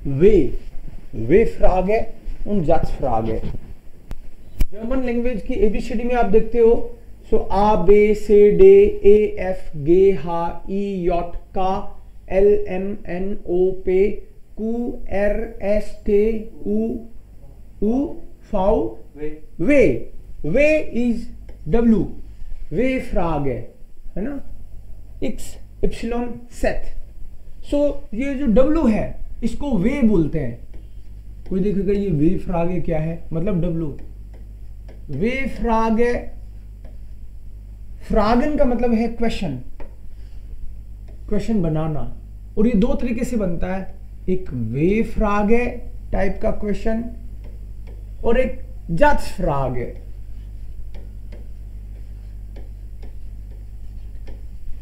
वे फ्राग है und जाट्स फ्राग है। जर्मन लैंग्वेज की एबीसीडी में आप देखते हो, सो आ बे से डे ए एफ गे हा ई यॉट का एल एम एन ओ पे क्यू आर एस टी यू फाउ वे इज डब्ल्यू, वे फ्राग है ना, एक्स इप्सिलॉन सेट। सो ये जो डब्ल्यू है इसको वे बोलते हैं। कोई देखेगा ये वे फ्राग है, क्या है मतलब डब्ल्यू, वे फ्राग है। फ्रागन का मतलब है क्वेश्चन, क्वेश्चन बनाना, और ये दो तरीके से बनता है, एक वे फ्राग है टाइप का क्वेश्चन और एक जाट्स फ्राग है।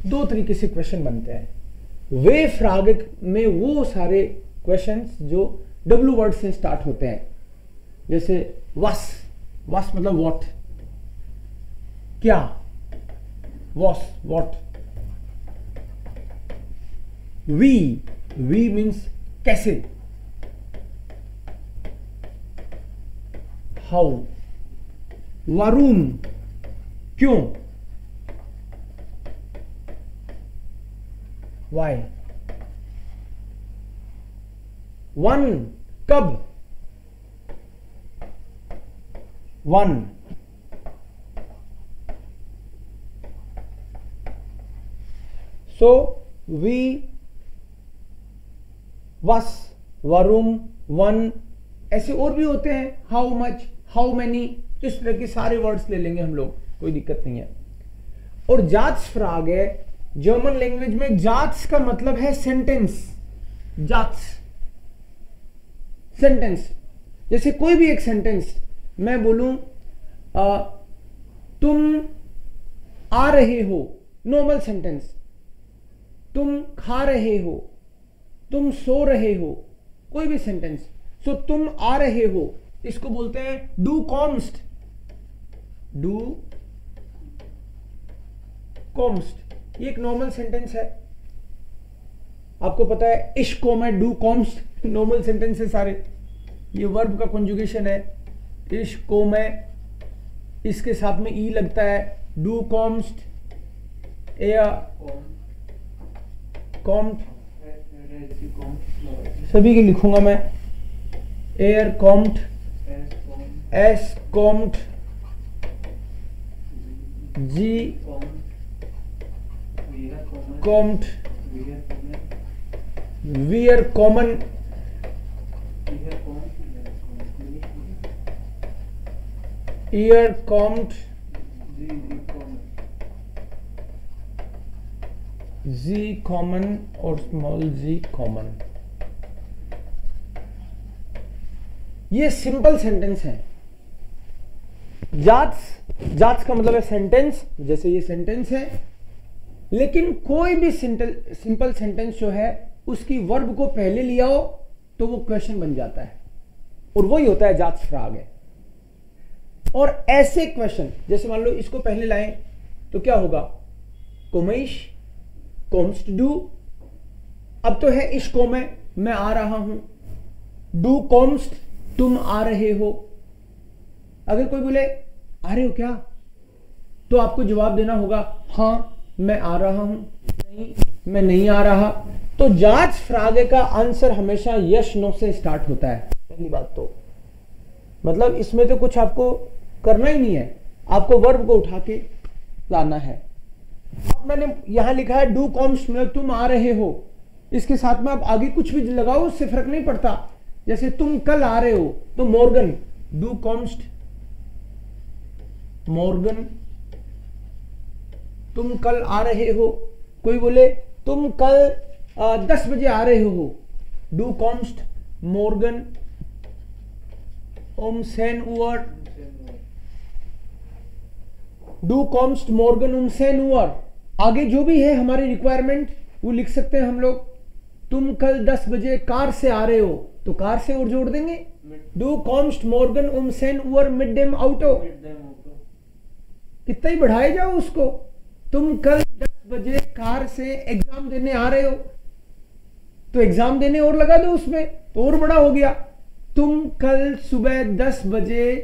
दो तरीके से क्वेश्चन बनते हैं। वे फ्राग में वो सारे क्वेश्चंस जो डब्ल्यू वर्ड से स्टार्ट होते हैं, जैसे वस मतलब व्हाट, क्या, वॉस व्हाट। वी मीन्स कैसे, हाउ। वारून क्यों, वाई। वन कब, वन। सो वी, वस, वरुम, वन, ऐसे और भी होते हैं, हाउ मच, हाउ मैनी, इस तरह के सारे वर्ड्स ले लेंगे हम लोग, कोई दिक्कत नहीं है। और जाट्स फ्राग है जर्मन लैंग्वेज में। जाट्स का मतलब है सेंटेंस, जाट्स सेंटेंस। जैसे कोई भी एक सेंटेंस मैं बोलूं, तुम आ रहे हो, नॉर्मल सेंटेंस। तुम खा रहे हो, तुम सो रहे हो, कोई भी सेंटेंस। सो तुम आ रहे हो, इसको बोलते हैं डू कॉम्स्ट, डू कॉम्स्ट। ये एक नॉर्मल सेंटेंस है, आपको पता है इश्को में डू कॉम्स्ट नॉर्मल सेंटेंस है सारे। ये वर्ब का कॉन्जुगेशन है, इश्को में इसके साथ में ई लगता है, डू कॉम्स्ट, कॉम्ट, सभी के लिखूंगा मैं, एयर कॉम्ट, एस कॉम्ट, जी कॉम्ट, वियर कॉमन, ईयर कॉम्ट, जी कॉमन और स्मॉल जी कॉमन। ये सिंपल सेंटेंस है। जाट्स का मतलब है सेंटेंस, जैसे ये सेंटेंस है, लेकिन कोई भी सिंपल सेंटेंस जो है उसकी वर्ब को पहले लिया हो तो वो क्वेश्चन बन जाता है, और वही होता है जाट्स फ्राग है। और ऐसे क्वेश्चन जैसे मान लो इसको पहले लाएं तो क्या होगा, कोमेश कोम्स्ट डू, अब तो है इश्को में मैं आ रहा हूं, डू कॉम्स्ट तुम आ रहे हो। अगर कोई बोले आ रहे हो क्या, तो आपको जवाब देना होगा हां मैं आ रहा हूं, नहीं मैं नहीं आ रहा। तो जाट्स फ्रागे का आंसर हमेशा यस नो से स्टार्ट होता है। पहली बात तो मतलब इसमें तो कुछ आपको करना ही नहीं है, आपको वर्ब को उठा के लाना है। अब मैंने यहां लिखा है डू कॉम्स्ट में तुम आ रहे हो, इसके साथ में आप आगे कुछ भी लगाओ उससे फर्क नहीं पड़ता। जैसे तुम कल आ रहे हो तो मॉर्गन, डू कॉम्स्ट मॉर्गन, तुम कल आ रहे हो। कोई बोले तुम कल 10 बजे आ रहे हो, डू कॉम्स्ट मॉर्गन ओम सेन उअर, डू कॉम्स्ट मॉर्गन ओम सेन उअर। आगे जो भी है हमारी रिक्वायरमेंट वो लिख सकते हैं हम लोग। तुम कल 10 बजे कार से आ रहे हो तो कार से और जोड़ देंगे, डू कॉम्स्ट मॉर्गन ओम सेन उअर मिड डेम आउटो। कितना ही बढ़ाए जाओ उसको। तुम कल 10 बजे कार से एग्जाम देने आ रहे हो तो एग्जाम देने और लगा दो उसमें, तो और बड़ा हो गया। तुम कल सुबह 10 बजे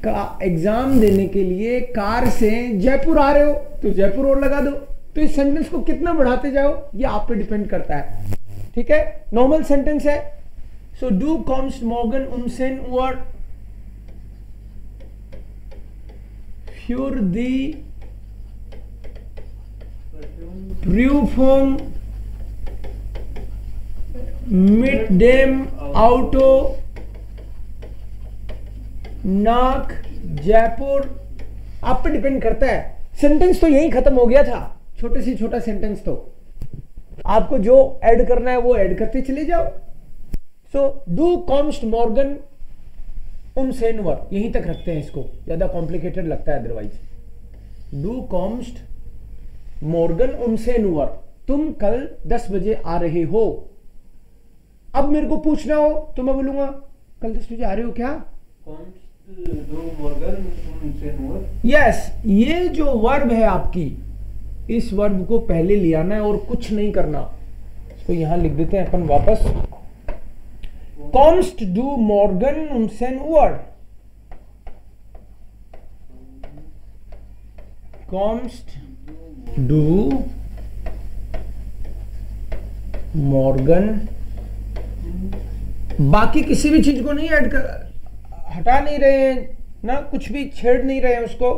का एग्जाम देने के लिए कार से जयपुर आ रहे हो, तो जयपुर और लगा दो। तो इस सेंटेंस को कितना बढ़ाते जाओ ये आप पे डिपेंड करता है, ठीक है। नॉर्मल सेंटेंस है। सो डू कॉम्स्ट मॉर्गन उमसेन उअर फ्यूर दी प्रूफोंग मिट डेम आउटो नाक जयपुर। आप पे डिपेंड करता है। सेंटेंस तो यही खत्म हो गया था, छोटे से छोटा सेंटेंस। तो आपको जो ऐड करना है वो ऐड करते चले जाओ। सो डू कॉम्स्ट मॉर्गन उमसेनवर, यहीं तक रखते हैं इसको, ज्यादा कॉम्प्लिकेटेड लगता है अदरवाइज। डू कॉम्स्ट मॉर्गन उमसेनवर, तुम कल 10 बजे आ रहे हो। अब मेरे को पूछना हो तो मैं बोलूंगा कल 10 बजे आ रहे हो क्या? यस, ये जो वर्ब है आपकी, इस वर्ब को पहले ले आना है और कुछ नहीं करना। इसको यहां लिख देते हैं अपन वापस। कॉम्स्ट डू मॉर्गन उमसेन उअर, कॉम्स्ट डू मॉर्गन, बाकी किसी भी चीज को नहीं ऐड कर, हटा नहीं रहे हैं ना, कुछ भी छेड़ नहीं रहे हैं उसको।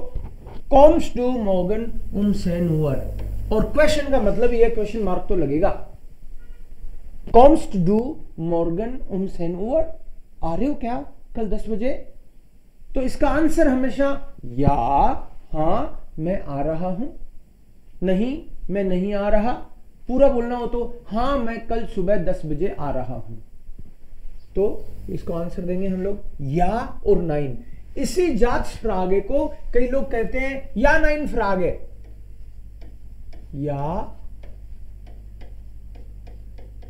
कॉम्स डू मॉर्गन उमसेन उअर, और क्वेश्चन का मतलब ये क्वेश्चन मार्क तो लगेगा। कॉम्स डू मॉर्गन उमसेन उअर, आ रहे हो क्या कल 10 बजे? तो इसका आंसर हमेशा या हां मैं आ रहा हूं, नहीं मैं नहीं आ रहा। पूरा बोलना हो तो हां मैं कल सुबह 10 बजे आ रहा हूं। तो इसको आंसर देंगे हम लोग या और नाइन। इसी जात फ्रागे को कई लोग कहते हैं या नाइन फ्रागे, या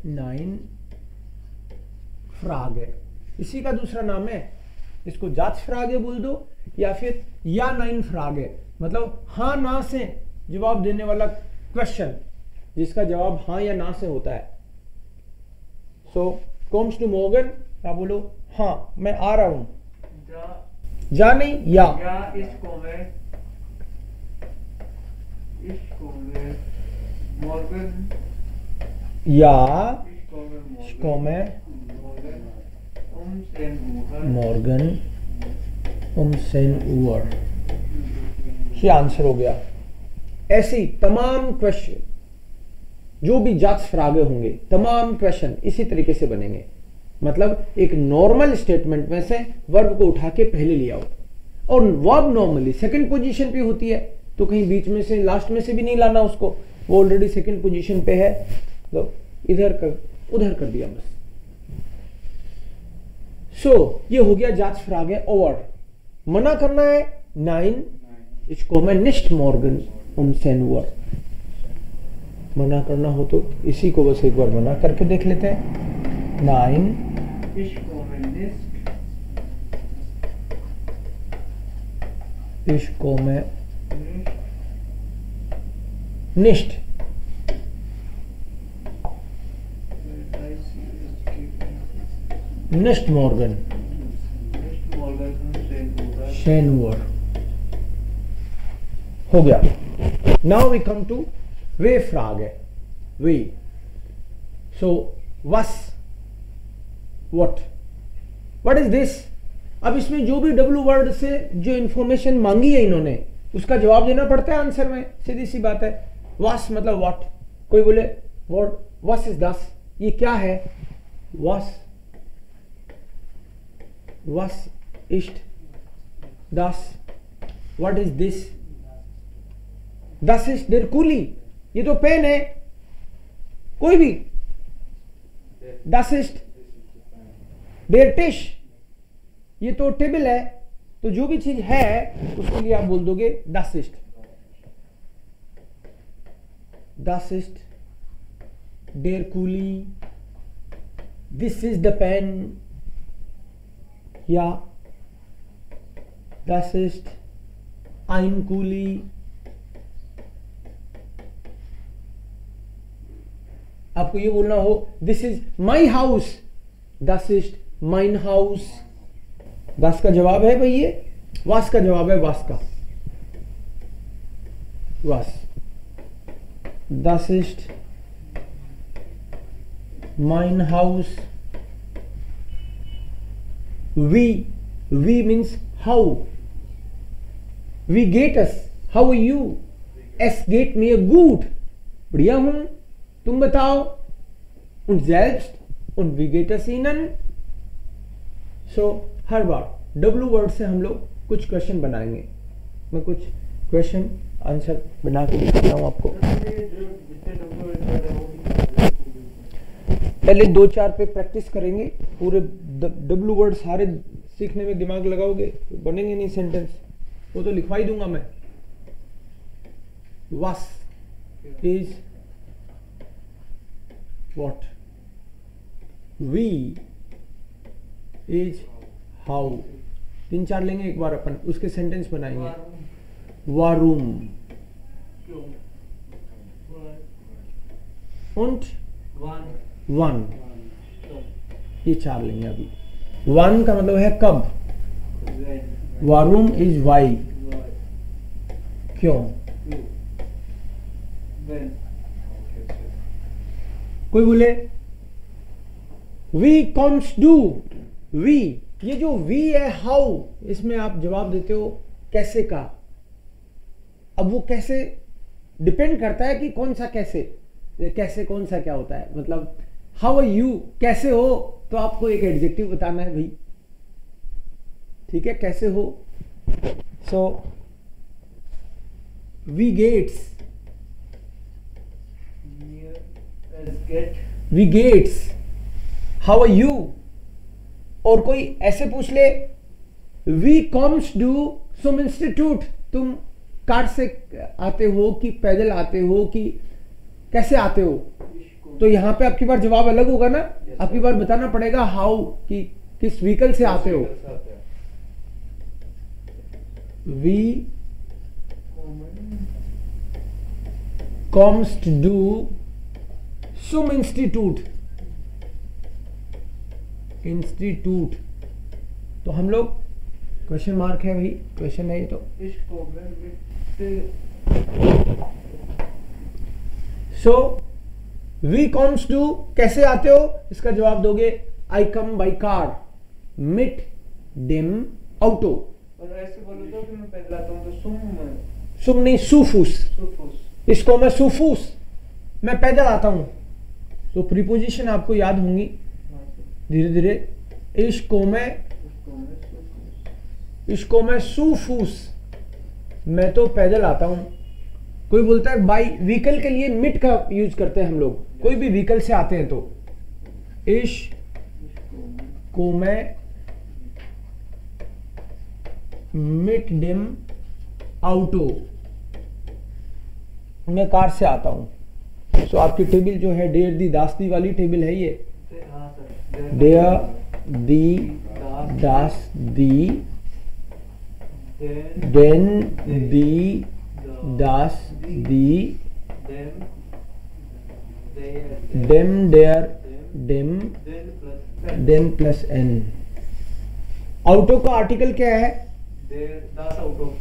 नाइन फ्रागे, इसी का दूसरा नाम है। इसको जात फ्रागे बोल दो या फिर या नाइन फ्रागे, मतलब हां ना से जवाब देने वाला क्वेश्चन, जिसका जवाब हां या ना से होता है। सो कॉम्स टू मॉर्गन, आप बोलो हाँ मैं आ रहा हूं, जा नहीं या इसको मैं मॉर्गन, या इसको मैं मॉर्गन उमसेन उअर, ये आंसर हो गया। ऐसे ही तमाम क्वेश्चन जो भी जात फ्रागे होंगे, तमाम क्वेश्चन इसी तरीके से बनेंगे। मतलब एक नॉर्मल स्टेटमेंट में से वर्ब को उठा के पहले ले आओ, और वर्ब नॉर्मली सेकंड पोजीशन पे होती है, तो कहीं बीच में से लास्ट में से भी नहीं लाना उसको, वो ऑलरेडी सेकंड पोजीशन पे है, तो इधर कर उधर कर दिया बस। सो ये हो गया जात फ्रागे ओवर। मना करना है नाइन, इसको मैं निस्ट मॉर्गन उमसेन उअर। मना करना हो तो इसी को बस एक बार मना करके देख लेते हैं। नाइन, इसको मैं निस्ट, निस्ट मॉर्गन शेन उअर हो गया। नाउ वी कम टू वे फ्रागे, वे। सो वस, व्हाट इज दिस? अब इसमें जो भी डब्ल्यू वर्ड से जो इंफॉर्मेशन मांगी है इन्होंने, उसका जवाब देना पड़ता है आंसर में, सीधी सी बात है। वस मतलब व्हाट। कोई बोले व्हाट, वस इज दस, ये क्या है? वस, वस इस्ट दस, व्हाट इज दिस? दस इज देर कूली, ये तो पेन है, कोई भी। दस इज देर टिश, ये तो टेबल है। तो जो भी चीज है उसके लिए आप बोल दोगे दस इस्ट, दस इस्ट देर कूली, दिस इज द पेन, या दस इस्ट ein कूली। आपको ये बोलना हो this is my house, das ist mein Haus। das का जवाब है भाई, ये was का जवाब है, was का was। das ist mein Haus। we means how, we get us, how are you, es geht mir gut, बढ़िया हूं, तुम बताओ, und selbst und wie geht es ihnen। सो हर बार W वर्ड से हम लोग कुछ क्वेश्चन बनाएंगे। मैं कुछ क्वेश्चन आंसर बना के दिखाता हूँ आपको। पहले 2-4 पे प्रैक्टिस करेंगे, पूरे W वर्ड सारे सीखने में दिमाग लगाओगे तो बनेंगे नहीं सेंटेंस, वो तो लिखवा ही दूंगा मैं। was is what, we is how, 3-4 लेंगे एक बार अपन, उसके सेंटेंस बनाएंगे। warum und wann, ये 4 लेंगे अभी। wann का मतलब है कब, warum is why, क्यों। कोई बोले we comes do, we, ये जो we है how, इसमें आप जवाब देते हो कैसे का। अब वो कैसे डिपेंड करता है कि कौन सा कैसे, कैसे कौन सा क्या होता है। मतलब हाउ आर यू, कैसे हो, तो आपको एक एडजेक्टिव बताना है भाई, ठीक है, कैसे हो। सो वी गेट्स, वी गेट्स, हाउ आर यू। और कोई ऐसे पूछ ले वी कम्स डू सम इंस्टीट्यूट, तुम कार से आते हो कि पैदल आते हो कि कैसे आते हो, तो यहां पे आपकी बार जवाब अलग होगा ना, आपकी बार बताना पड़ेगा हाउ, कि किस व्हीकल से आते हो। वी कम्स टू डू सम इंस्टीट्यूट, इंस्टीट्यूट, तो हम लोग क्वेश्चन मार्क है भाई, क्वेश्चन है ये तो। सो वी कम्स टू, कैसे आते हो, इसका जवाब दोगे आई कम बाई कार, मिट डेम ऑटो। और ऐसे बोलो तो कि मैं पैदल आता हूं तो सुम नहीं, सूफूस, इसको मैं सूफूस, मैं पैदल आता हूं। तो प्रीपोजिशन आपको याद होंगी धीरे धीरे। इसको मैं सूफूस, मैं तो पैदल आता हूं। कोई बोलता है बाई व्हीकल के लिए मिट का यूज करते हैं हम लोग, कोई भी व्हीकल से आते हैं तो को मैं मिट डेम आउटो, मैं कार से आता हूं। सो आपकी टेबल जो है डेयर दी दास दी वाली टेबल है ये, डेयर दी दास दी, देन दी दास दी, डेम डेयर डेम, देन प्लस एन। आउटो का आर्टिकल क्या है, दास आउटो,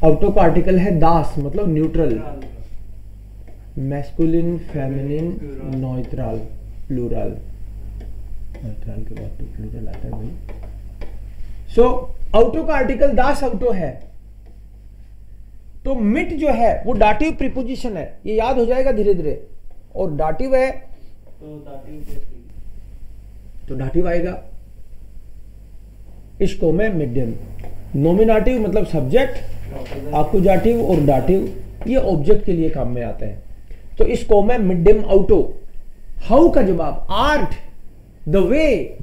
आउटो का आर्टिकल है दास, मतलब neutral, masculine, feminine, neutral, plural, neutral के बाद तो प्लूरल आता है भाई। सो आउटो का आर्टिकल दास आउटो है, तो मिट जो है वो डाटिव प्रीपोजिशन है, ये याद हो जाएगा धीरे धीरे। और डाटिव है तो डाटिव आएगा। इसको मैं मिडियम, नोमिनेटिव मतलब सब्जेक्ट, आकुजाटिव और डाटिव ये ऑब्जेक्ट के लिए काम में आते हैं। तो इसको मैं मिडियम आउटो। हाउ का जवाब art, the way,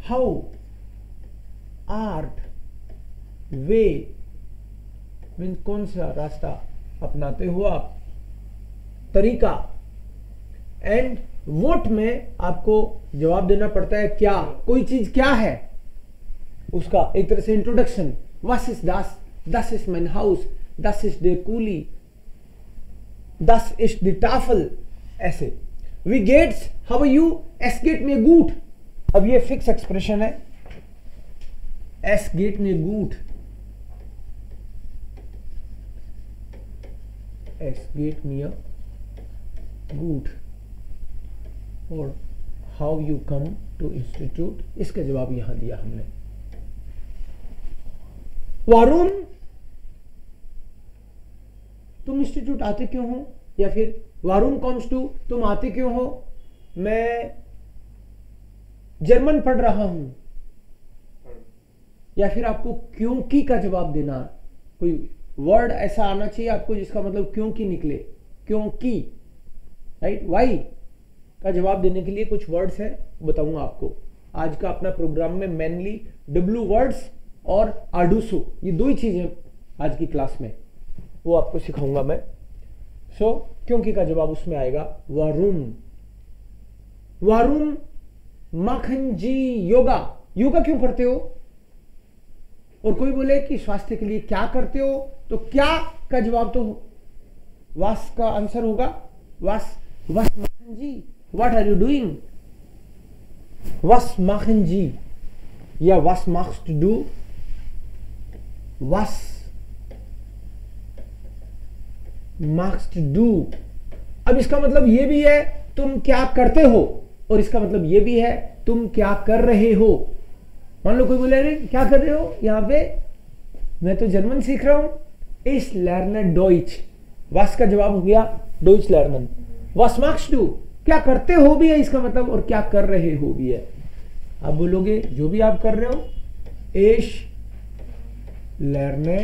how, art, way mean कौन सा रास्ता अपनाते हो आप, तरीका। एंड वोट में आपको जवाब देना पड़ता है क्या, कोई चीज क्या है, उसका एक तरह से introduction. Was ist das? Das ist mein Haus, das ist der Kuli, das ist die Tafel, ऐसे। वी गेट्स, हाउ यू, एस गेट mir gut। अब ये फिक्स एक्सप्रेशन है, एस गेट mir gut, एस गेट mir gut और how you come to institute, इसका जवाब यहां दिया हमने। वारुण तुम इंस्टीट्यूट आते क्यों हो, या फिर वारुण कम्स टू, तुम आते क्यों हो, मैं जर्मन पढ़ रहा हूं, या फिर आपको क्योंकि का जवाब देना, कोई वर्ड ऐसा आना चाहिए आपको जिसका मतलब क्योंकि निकले, क्योंकि, राइट, वाई का जवाब देने के लिए कुछ वर्ड्स है, बताऊंगा आपको। आज का अपना प्रोग्राम में मेनली डब्ल्यू वर्ड्स और आडूसो, ये दो ही चीजें आज की क्लास में, वो आपको सिखाऊंगा मैं। सो क्योंकि का जवाब उसमें आएगा वारुण। वारुण माखन जी योगा, योगा क्यों करते हो, और कोई बोले कि स्वास्थ्य के लिए क्या करते हो, तो क्या का जवाब तो वास का आंसर होगा, वास, वास माखन जी, व्हाट आर यू डूइंग, वास माखन जी, या वास मार्क्स टू डू, वास मार्क्स टू डू। अब इसका मतलब ये भी है तुम क्या करते हो, और इसका मतलब ये भी है तुम क्या कर रहे हो। मान लो कोई बोले अरे क्या कर रहे हो यहां पे, मैं तो जर्मन सीख रहा हूं, इस लर्नर डॉइच, वास का जवाब हो गया डॉइच लर्नन। वास मार्क्स टू, क्या करते हो भी है इसका मतलब, और क्या कर रहे हो भी है। आप बोलोगे जो भी आप कर रहे हो, इस लर्ने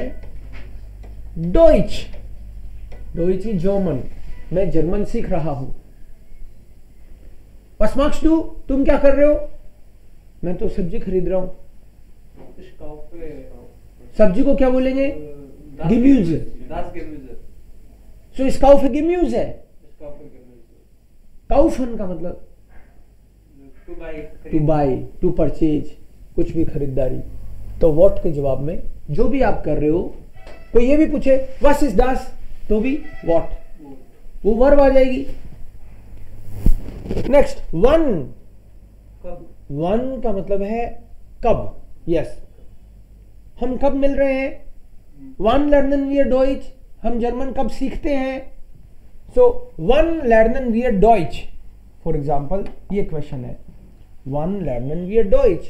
डॉइच, डॉइच इज जर्मन, मैं जर्मन सीख रहा हूं। Was machst du? तुम क्या कर रहे हो, मैं तो सब्जी खरीद रहा हूं। सब्जी को क्या बोलेंगे, Gemüse। So ich kaufe Gemüse। Kaufen का मतलब टू बाई, टू परचेज, कुछ भी खरीदारी। तो what के जवाब में जो भी आप कर रहे हो, कोई ये भी पूछे Was ist das, तो भी what, वो वर्ब आ जाएगी। नेक्स्ट वन, वन का मतलब है कब, यस, हम कब मिल रहे हैं, वन लर्नन wir Deutsch, हम जर्मन कब सीखते हैं। सो वन लर्नन wir Deutsch, फॉर एग्जाम्पल ये क्वेश्चन है, वन लर्नन wir Deutsch,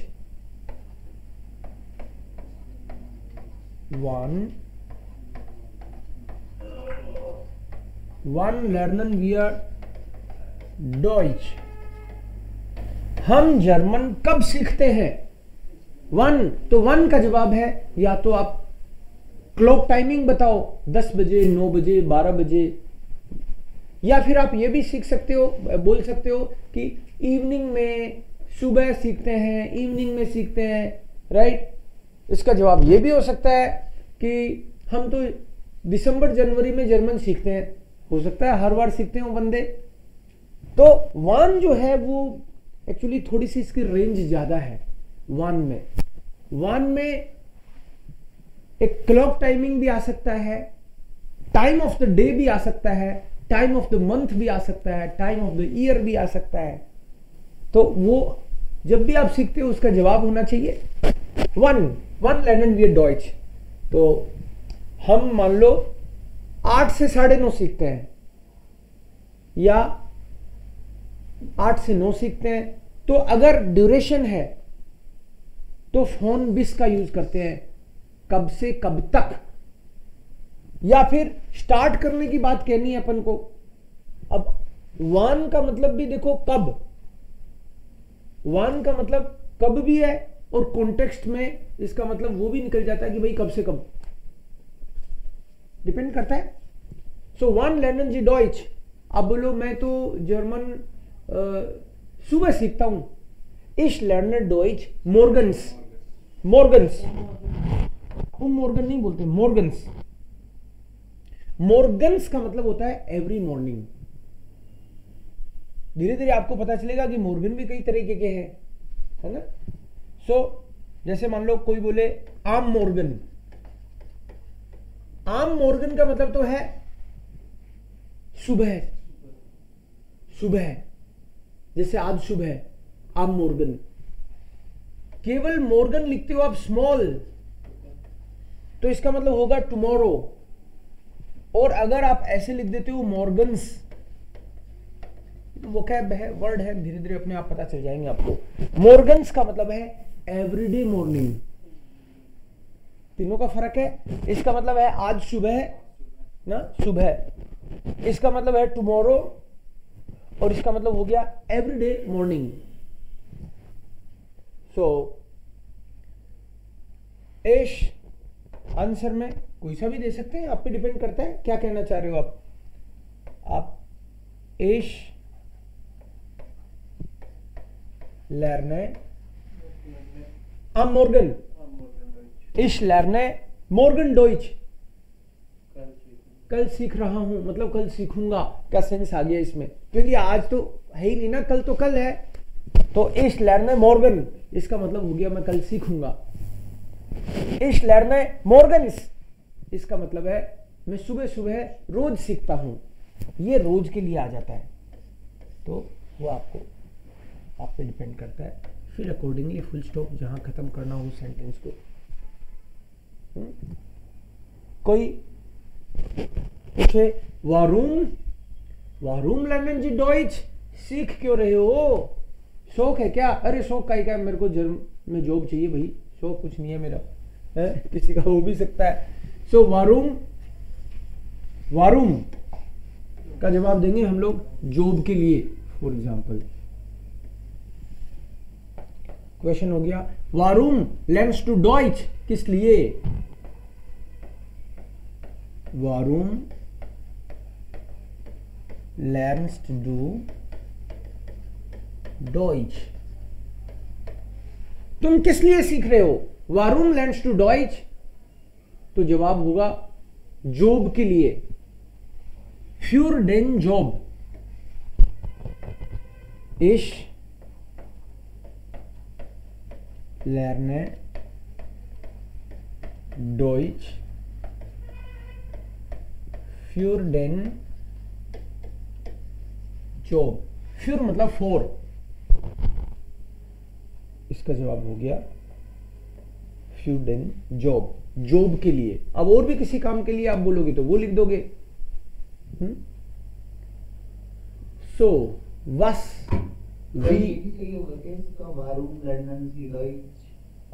वन लर्नन wir Deutsch, हम जर्मन कब सीखते हैं। वन, तो वन का जवाब है या तो आप क्लॉक टाइमिंग बताओ, 10 बजे, 9 बजे, 12 बजे, या फिर आप ये भी सीख सकते हो, बोल सकते हो कि इवनिंग में, सुबह सीखते हैं, इवनिंग में सीखते हैं, राइट। इसका जवाब ये भी हो सकता है कि हम तो दिसंबर जनवरी में जर्मन सीखते हैं, हो सकता है हर बार सीखते हो बंदे। तो वन जो है वो एक्चुअली थोड़ी सी इसकी रेंज ज्यादा है। वन में एक क्लॉक टाइमिंग भी आ सकता है, टाइम ऑफ द डे भी आ सकता है, टाइम ऑफ द मंथ भी आ सकता है, टाइम ऑफ द ईयर भी आ सकता है। तो वो जब भी आप सीखते हो उसका जवाब होना चाहिए वन लर्नन wir Deutsch। तो हम मान लो 8 से 9:30 सीखते हैं या 8 से 9 सीखते हैं, तो अगर ड्यूरेशन है तो फोन 20 का यूज करते हैं, कब से कब तक, या फिर स्टार्ट करने की बात कहनी है अपन को। अब वन का मतलब भी देखो कब, वन का मतलब कब भी है और कॉन्टेक्स्ट में इसका मतलब वो भी निकल जाता है कि भाई कब से कब, डिपेंड करता है। सो वन लर्नन जी डॉइच, अब बोलो मैं तो जर्मन सुबह सीखता हूं, इस लर्नर डॉइच मॉर्गन्स, मॉर्गन्स, वो मॉर्गन नहीं बोलते, मॉर्गन्स। मॉर्गन्स का मतलब होता है एवरी मॉर्निंग। धीरे धीरे आपको पता चलेगा कि मॉर्गन भी कई तरीके के हैं, है ना। सो जैसे मान लो कोई बोले आम मॉर्गन, आम मॉर्गन का मतलब तो है सुबह, सुबह, जैसे आज सुबह आप मॉर्गन, केवल मॉर्गन लिखते हो आप स्मॉल, तो इसका मतलब होगा टुमारो। और अगर आप ऐसे लिख देते हो मॉर्गन्स, वो क्या वर्ड है, धीरे धीरे अपने आप पता चल जाएंगे आपको। मॉर्गन्स का मतलब है एवरीडे मॉर्निंग, तीनों का फर्क है। इसका मतलब है आज सुबह ना, सुबह, इसका मतलब है टुमारो, और इसका मतलब हो गया एवरीडे मॉर्निंग। सो एश आंसर में कोई सा भी दे सकते हैं, आप पे डिपेंड करता है क्या कहना चाह रहे हो आप एश लर्ने am Morgen, ich lerne Morgen Deutsch, कल सीख रहा हूं, मतलब कल सीखूंगा का सेंस आ गया इसमें, क्योंकि आज तो है ही नहीं ना, कल तो कल है। तो ich lerne Morgen, इसका मतलब हो गया मैं कल सीखूंगा। ich lerne morgens, इसका मतलब है मैं सुबह सुबह रोज सीखता हूं, ये रोज के लिए आ जाता है। तो वो आपको आप पे डिपेंड करता है, फिर अकॉर्डिंगली फुल स्टॉप जहां खत्म करना हो सेंटेंस को। कोई पूछे वारूम lernen Sie Deutsch, सीख क्यों रहे हो, शौक है क्या? अरे शौक का ही क्या, मेरे को में जॉब चाहिए भाई, शौक कुछ नहीं है मेरा, है किसी का हो भी सकता है। सो वारूम का जवाब देंगे हम लोग जॉब के लिए। फॉर एग्जाम्पल क्वेश्चन हो गया वारूम लर्नस्ट टू डॉइच, किस लिए? वारूम लर्नस्ट टू डॉइच, तुम किस लिए सीख रहे हो? वारूम लर्नस्ट टू डॉइच, तो जवाब होगा जॉब के लिए, फ्यूर डेन जॉब। इश lerne Deutsch für den Job, für मतलब for, इसका जवाब हो गया für den Job, जॉब के लिए। अब और भी किसी काम के लिए आप बोलोगे तो वो लिख दोगे। सो was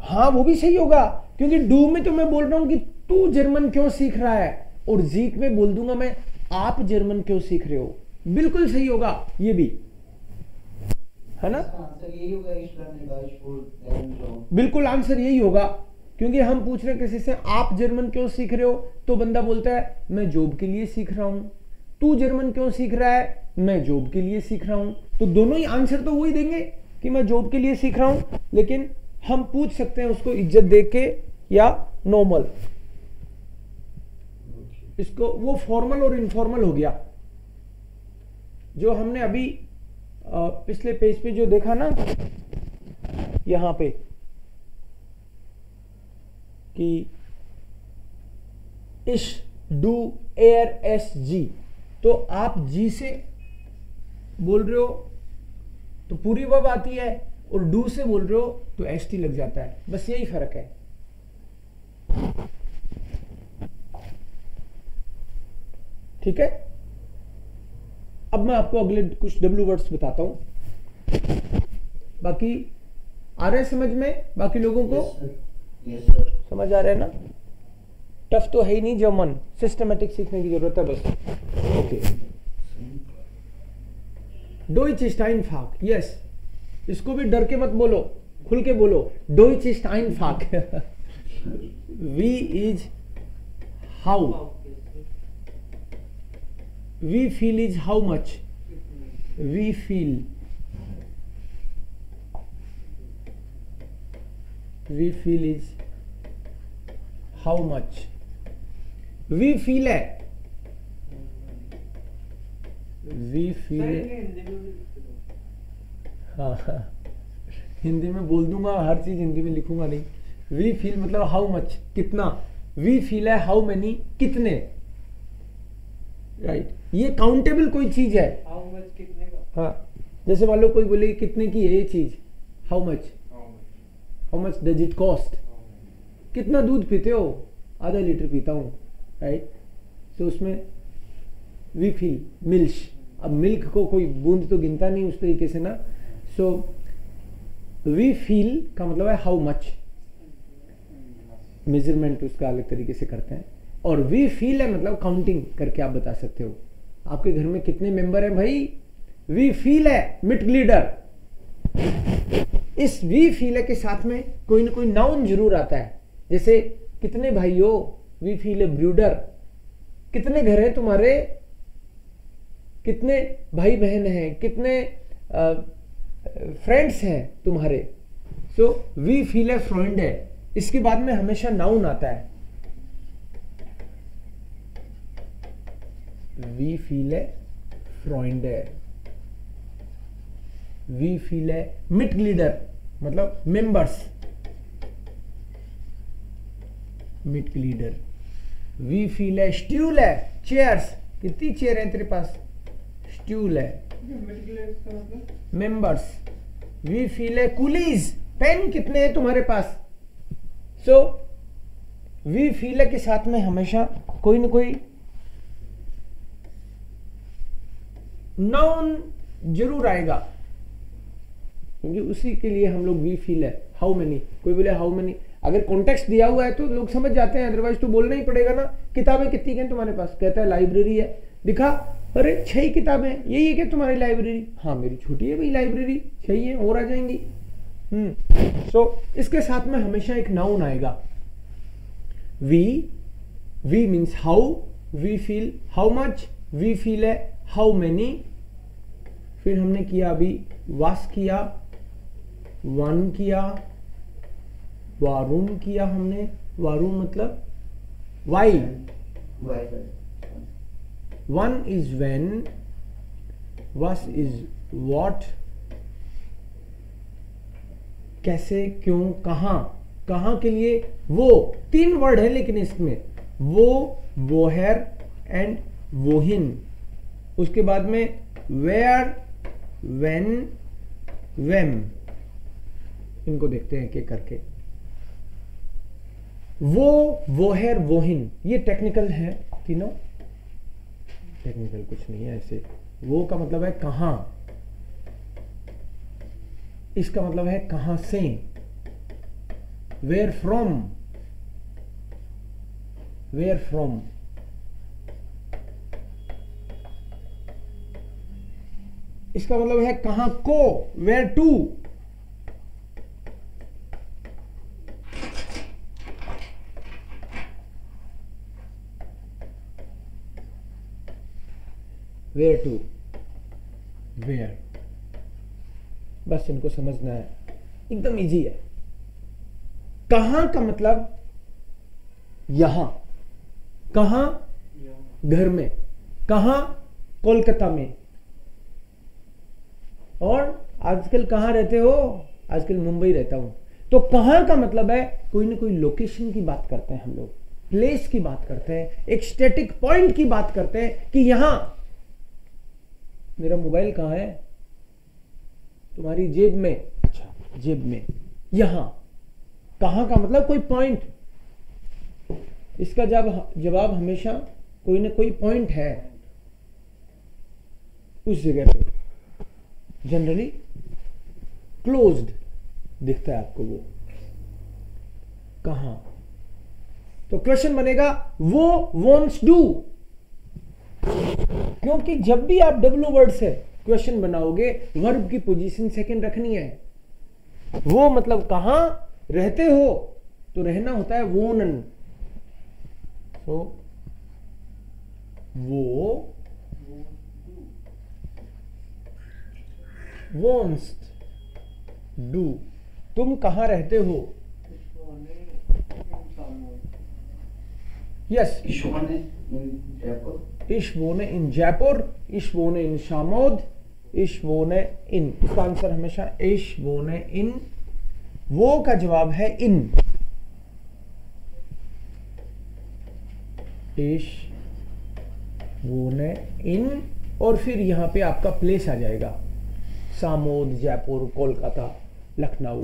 हाँ वो भी सही होगा, क्योंकि डू में तो मैं बोल रहा हूं कि तू जर्मन क्यों सीख रहा है, और जीक में बोल दूंगा मैं आप जर्मन क्यों सीख रहे हो, बिल्कुल सही होगा ये भी, है ना? बिल्कुल आंसर यही होगा, क्योंकि हम पूछ रहे हैं किसी से आप जर्मन क्यों सीख रहे हो, तो बंदा बोलता है मैं जॉब के लिए सीख रहा हूं। तू जर्मन क्यों सीख रहा है? मैं जॉब के लिए सीख रहा हूं। तो दोनों ही आंसर तो वही देंगे कि मैं जॉब के लिए सीख रहा हूं, लेकिन हम पूछ सकते हैं उसको इज्जत दे के या नॉर्मल। इसको वो फॉर्मल और इनफॉर्मल हो गया, जो हमने अभी पिछले पेज पे जो देखा ना, यहां पे कि इश डू एयर एस जी, तो आप जी से बोल रहे हो तो पूरी वर्ब आती है, और डू से बोल रहे हो तो एस टी लग जाता है, बस यही फर्क है। ठीक है, अब मैं आपको अगले कुछ डब्ल्यू वर्ड्स बताता हूं। बाकी आ रहे समझ में बाकी लोगों को? yes, sir. समझ आ रहे हैं ना? टफ तो है ही नहीं, जर्मन सिस्टमेटिक सीखने की जरूरत है बस। ओके, डोइच इस्ट आइनफाक, यस, इसको भी डर के मत बोलो, खुल के बोलो, डोइच इस्ट आइनफाक। वी इज हाउ, वी फील इज हाउ मच, वी फील, वी फील इज हाउ मच, वी फील है, वी फील, हाँ हिंदी में बोल दूंगा, हर चीज हिंदी में लिखूंगा नहीं। वी फील मतलब हाउ मच, कितना, वी फील है हाउ मेनी, कितने, राइट। ये काउंटेबल कोई चीज है, हाउ मच कितने का, हाँ जैसे मान लो कोई बोले कितने की है ये चीज, how much does it cost, कितना दूध पीते हो, आधा लीटर पीता हूँ, राइट। तो उसमें वी फील मिल्क, अब मिल्क को कोई बूंद तो गिनता नहीं उस तरीके से ना। सो वी फील का मतलब है हाउ मच, मेजरमेंट उसका अलग तरीके से करते हैं। और वी फील है मतलब काउंटिंग करके आप बता सकते हो आपके घर में कितने मेंबर हैं भाई, वी फील है मिट लीडर। इस वी फील है के साथ में कोई ना कोई नाउन जरूर आता है, जैसे कितने भाई हो, वी फील ए ब्रूडर, कितने घर हैं तुम्हारे, कितने भाई बहन हैं, कितने फ्रेंड्स हैं तुम्हारे। सो वी फील ए फ्रेंड है, इसके बाद में हमेशा नाउन आता है, वी फील ए फ्रेंड है, वी फील ए मिट लीडर मतलब मेंबर्स, मिट लीडर। वी फील है स्टूल है, चेयर्स, कितनी चेयर है तेरे पास, स्टूल है, मेंबर्स। वी फील है कूलीज, पेन कितने हैं तुम्हारे पास। सो वी फील के साथ में हमेशा कोई ना कोई नाउन जरूर आएगा, क्योंकि उसी के लिए हम लोग वी फील है। हाउ मेनी, कोई बोले हाउ मेनी, अगर कॉन्टेक्स्ट दिया हुआ है तो लोग समझ जाते हैं, अदरवाइज तो बोलना ही पड़ेगा ना। किताबें कितनी हैं तुम्हारे पास, कहता है लाइब्रेरी है, दिखा, अरे 6 किताबें, यही है क्या तुम्हारी लाइब्रेरी, हाँ मेरी छोटी है भाई लाइब्रेरी, 6 है और आ जाएंगी। सो इसके साथ में हमेशा एक नाउन आएगा। वी मीन्स हाउ, वी फील हाउ मच, वी फील है हाउ मेनी। फिर हमने किया अभी वास किया, वन किया, वारूम किया हमने, वारूम मतलब वाई, वन इज वेन, वास इज वॉट, कैसे, क्यों, कहां, कहां के लिए वो, 3 वर्ड है लेकिन इसमें वो हैर एंड वोहिन। उसके बाद में वेयर, वेन, वेम, इनको देखते हैं कि करके। वो हैर, वोहिन, ये टेक्निकल है तीनों, टेक्निकल कुछ नहीं है ऐसे। वो का मतलब है कहां, इसका मतलब है कहां से, वेयर फ्रॉम, वेयर फ्रॉम। इसका मतलब है कहां को, where to. Where to, where, बस इनको समझना है, एकदम इजी है। कहां का मतलब यहां, कहां घर में, कहां कोलकाता में, और आजकल कहां रहते हो, आजकल मुंबई रहता हूं। तो कहां का मतलब है कोई ना कोई लोकेशन की बात करते हैं हम लोग, प्लेस की बात करते हैं, एक स्टैटिक पॉइंट की बात करते हैं कि यहां मेरा मोबाइल कहां है, तुम्हारी जेब में, अच्छा जेब में, यहां। कहां का मतलब कोई पॉइंट, इसका जवाब हमेशा कोई ना कोई पॉइंट है उस जगह पे, जनरली क्लोज्ड दिखता है आपको वो, कहां। तो क्वेश्चन बनेगा वो वॉन्ट्स डू, क्योंकि जब भी आप डब्ल्यू वर्ड से क्वेश्चन बनाओगे वर्ब की पोजीशन सेकंड रखनी है। वो मतलब कहां रहते हो, तो रहना होता है वोनन, तो वो वॉन्ट्स डू, तुम कहां रहते हो, yes, Ich wohne in Jaipur. Ich wohne in Jaipur, ich wohne in Shamod, ich wohne in, इसका आंसर हमेशा ich wohne in, वो का जवाब है in, ich wohne in, और फिर यहां पे आपका प्लेस आ जाएगा सामोद, जयपुर, कोलकाता, लखनऊ,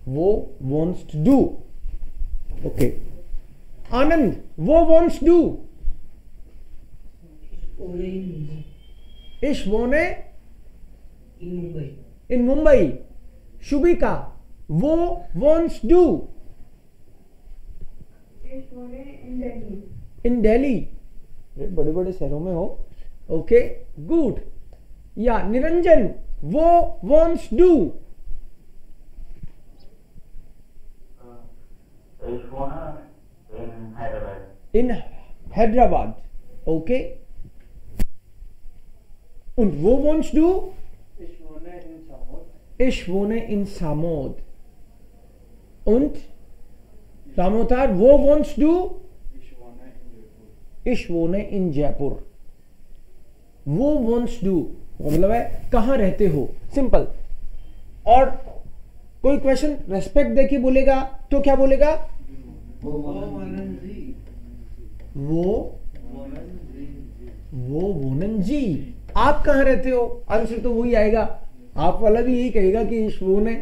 वो wants to do. ओके, आनंद, वो wants to. इश वोने इन मुंबई. शुभिका, वो wants to इन दिल्ली. बड़े बड़े शहरों में हो. Okay, good. या निरंजन, वो wants to in Hyderabad. Okay. Und wo wohnst du? Ich wohne in Samod. Ich wohne in Samod. Und Ramotar, wo wohnst du? Ich wohne in Jaipur. Ich wohne in Jaipur. Wo wohnst du? मतलब है कहाँ रहते हो. Simple. और कोई question respect देके बोलेगा तो क्या बोलेगा? वो वोनन जी. आप कहाँ रहते हो? आंसर तो वही आएगा. आप वाला भी यही कहेगा कि इश वोने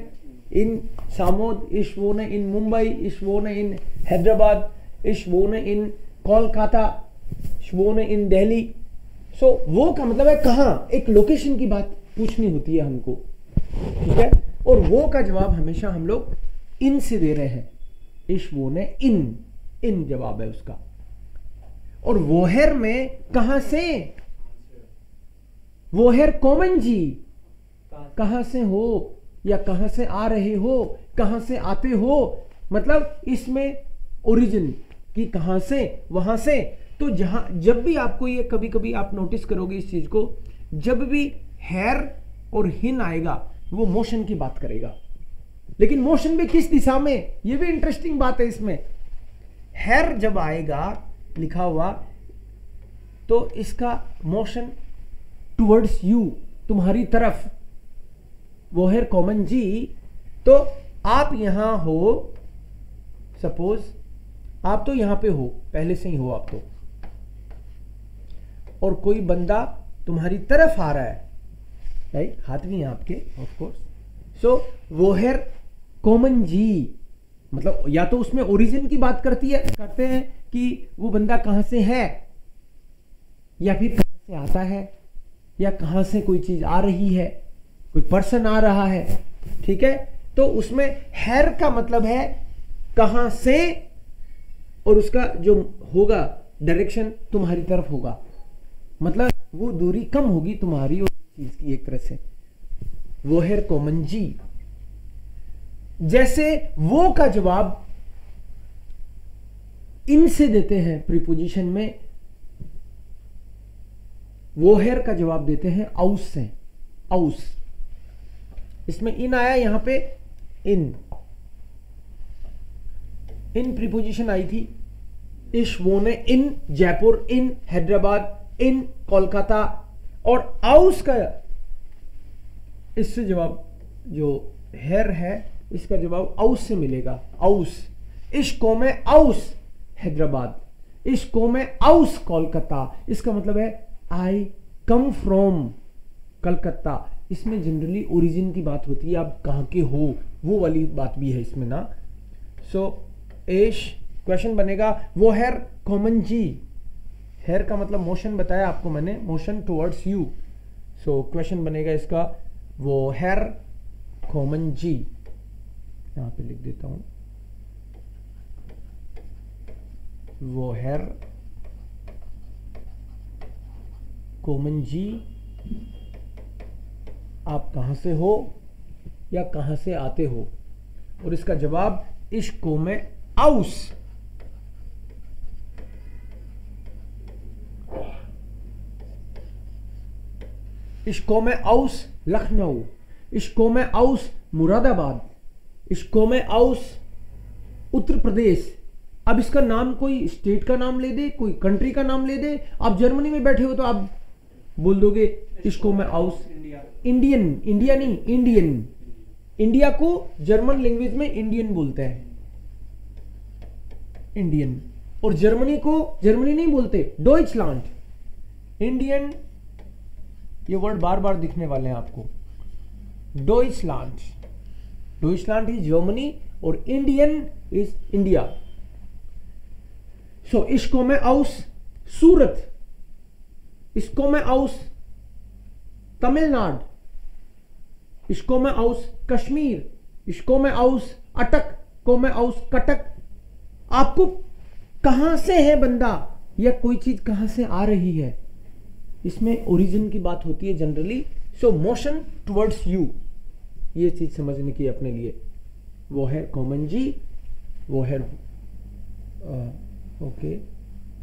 इन सामोद, इश वोने इन मुंबई, इश वोने इन हैदराबाद, इश वोने इन कोलकाता, इश वोने इन दिल्ली. सो वो का मतलब है कहाँ. एक लोकेशन की बात पूछनी होती है हमको. ठीक है. और वो का जवाब हमेशा हम लोग इन से दे रहे हैं. इश वोने इन जवाब है उसका. और वोहेर में कहां से? वोहेर कॉमन जी, कहां से हो या कहां से आ रहे हो, कहां से आते हो. मतलब इसमें ओरिजिन कि कहां से, वहां से. तो जब भी आपको ये कभी कभी आप नोटिस करोगे इस चीज को, जब भी हेर और हिन आएगा वो मोशन की बात करेगा. लेकिन मोशन भी किस दिशा में, ये भी इंटरेस्टिंग बात है इसमें. हेर जब आएगा लिखा हुआ तो इसका मोशन टुवर्ड्स यू, तुम्हारी तरफ. वो है कॉमन जी. तो आप यहां हो, सपोज आप तो यहां पे हो, पहले से ही हो आप तो, और कोई बंदा तुम्हारी तरफ आ रहा है. राइट, हाथ भी हैं आपके ऑफ कोर्स. सो वो है कॉमन जी. मतलब या तो उसमें ओरिजिन की बात करते हैं कि वो बंदा कहां से है, या फिर कहां से आता है, या कहां से कोई चीज आ रही है, कोई पर्सन आ रहा है. ठीक है. तो उसमें हैर का मतलब है कहां से, और उसका जो होगा डायरेक्शन तुम्हारी तरफ होगा. मतलब वो दूरी कम होगी तुम्हारी और चीज की एक तरह से. वो है कॉमन जी. जैसे वो का जवाब इन से देते हैं प्रीपोजिशन में, वो हेर का जवाब देते हैं आउस से. आउस, इसमें इन आया, यहां पे इन प्रीपोजिशन आई थी. इश वोने इन जयपुर, इन हैदराबाद, इन कोलकाता. और आउस का इससे जवाब जो हेर है इसका जवाब आउस से मिलेगा. आउस. इश्को में आउस हैदराबाद, इश्को में आउस कोलकाता. इसका मतलब है आई कम फ्रॉम कलकत्ता. इसमें जनरली ओरिजिन की बात होती है, आप कहाँ के हो, वो वाली बात भी है इसमें ना. सो एश क्वेश्चन बनेगा वो हेर कॉमन जी. हेर का मतलब मोशन बताया आपको मैंने, motion towards you. So question बनेगा इसका वो हेर कॉमन जी. यहां पे लिख देता हूं, वो हेर कॉमन जी, आप कहां से हो या कहां से आते हो. और इसका जवाब इश्को में आउस. इश्को में आउस लखनऊ, इश्को में आउस मुरादाबाद, इश्को में आउस उत्तर प्रदेश. अब इसका नाम कोई स्टेट का नाम ले दे, कोई कंट्री का नाम ले दे. आप जर्मनी में बैठे हो तो आप बोल दोगे इश्को में आउस इंडियन. इंडिया नहीं, इंडियन. इंडिया को जर्मन लैंग्वेज में इंडियन बोलते हैं, इंडियन. और जर्मनी को जर्मनी नहीं बोलते, डॉइचलैंड. इंडियन ये वर्ड बार बार दिखने वाले हैं आपको. डॉइचलैंड, डॉइचलैंड इज जर्मनी और Indian is India. So ich komme aus Surat, ich komme aus Tamil Nadu, ich komme aus Kashmir, ich komme aus अटक, komme aus कटक। आपको कहां से है बंदा या कोई चीज कहां से आ रही है, इसमें ओरिजिन की बात होती है generally. So motion towards you, ये चीज समझने की अपने लिए। वो है कॉमन जी, वो है ओके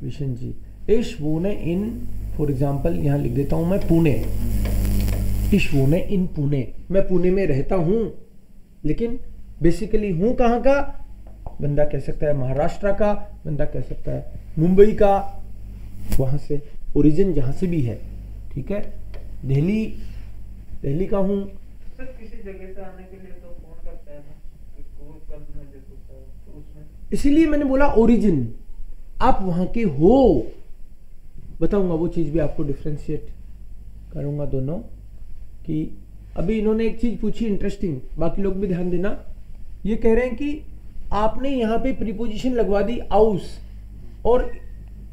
विशन जी। इश वोने इन, फॉर एग्जाम्पल यहां लिख देता हूं मैं पुणे, इश वोने इन पुणे, मैं पुणे में रहता हूं, लेकिन बेसिकली हूं कहां का, बंदा कह सकता है महाराष्ट्र का, बंदा कह सकता है मुंबई का, वहां से ओरिजिन जहां से भी है, ठीक है। दिल्ली, दिल्ली का हूं। सर किसी जगह से आने के लिए तो फोन करता है ना, फोन कर दूं देखो तो उसमें, इसीलिए मैंने बोला ओरिजिन, आप वहां के हो। बताऊंगा वो चीज भी आपको, डिफ्रेंशिएट करूंगा दोनों कि अभी इन्होंने एक चीज पूछी इंटरेस्टिंग, बाकी लोग भी ध्यान देना। ये कह रहे हैं कि आपने यहां पे प्रीपोजिशन लगवा दी आउस, और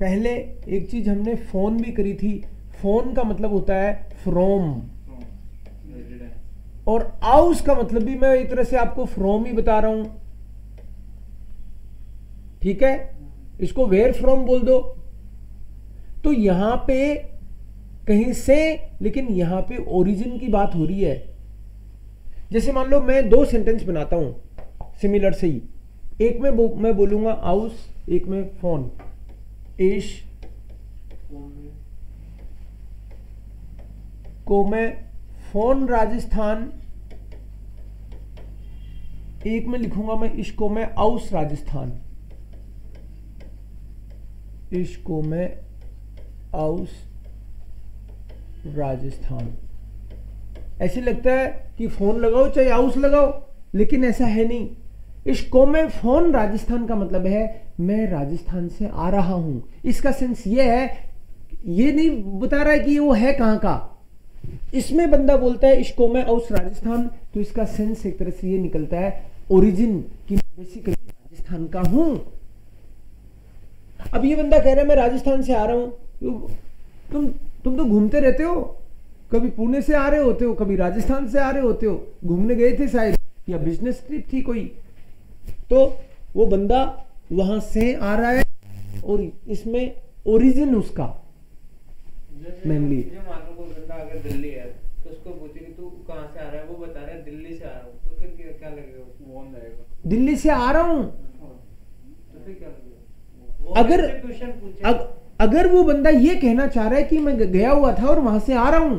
पहले एक चीज हमने फोन भी करी थी, फोन का मतलब होता है फ्रॉम, और आउस का मतलब भी मैं एक तरह से आपको फ्रॉम ही बता रहा हूं, ठीक है। इसको वेयर फ्रॉम बोल दो। तो यहां पे कहीं से, लेकिन यहां पे ओरिजिन की बात हो रही है। जैसे मान लो मैं दो सेंटेंस बनाता हूं सिमिलर से ही, एक में मैं बोलूंगा आउस, एक में फोन, इश को मैं फोन राजस्थान, एक में लिखूंगा मैं इसको मैं आउस राजस्थान, इसको मैं आउस राजस्थान। ऐसे लगता है कि फोन लगाओ चाहे आउस लगाओ, लेकिन ऐसा है नहीं। इसको मैं फोन राजस्थान का मतलब है मैं राजस्थान से आ रहा हूं, इसका सेंस ये है, ये नहीं बता रहा है कि वो है कहां का। इसमें बंदा बोलता है इसको मैं आउस राजस्थान, तो इसका सेंस एक तरह से ये निकलता है ओरिजिन कि बेसिकली राजस्थान का हूं। अब ये बंदा कह रहा है मैं राजस्थान से आ रहा हूं, तुम तो घूमते रहते हो, कभी पुणे से आ रहे होते हो, कभी राजस्थान से आ रहे होते हो, घूमने गए थे शायद, या बिजनेस ट्रिप थी कोई, तो वो बंदा वहां से आ रहा है और इसमें ओरिजिन उसका मेनली। मान लो कोई बंदा अगर दिल्ली है तो उसको पूछे कि तू कहां से आ रहा है, वो बता रहा है दिल्ली से आ रहा हूं, तो फिर क्या लगेगा उसको, कौन लगेगा दिल्ली से आ रहा हूं, तो फिर क्या लगेगा। अगर वो बंदा ये कहना चाह रहा है कि मैं गया हुआ था और वहां से आ रहा हूं,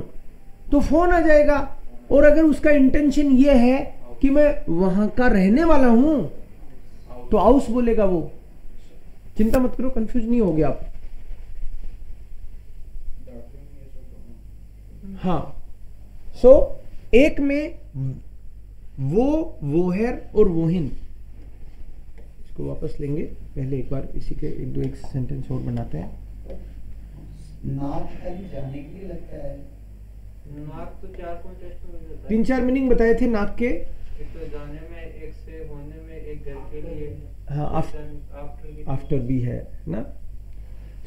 तो फोन आ जाएगा। और अगर उसका इंटेंशन ये है कि मैं वहां का रहने वाला हूं, तो आउस बोलेगा वो। चिंता मत करो, कंफ्यूज नहीं हो गया आप। हाँ, सो एक में वो है और वोहिन, इसको वापस लेंगे। पहले एक बार इसी के एक सेंटेंस और बनाते हैं। नाक खाली जाने के लिए लगता है, नाक तो 4 टेस्ट में हो जाता है। 3-4 मीनिंग बताए थे नाक के, एक तो जाने में, एक से होने में, एक घर के लिए, हाँ आफ्टर भी है ना।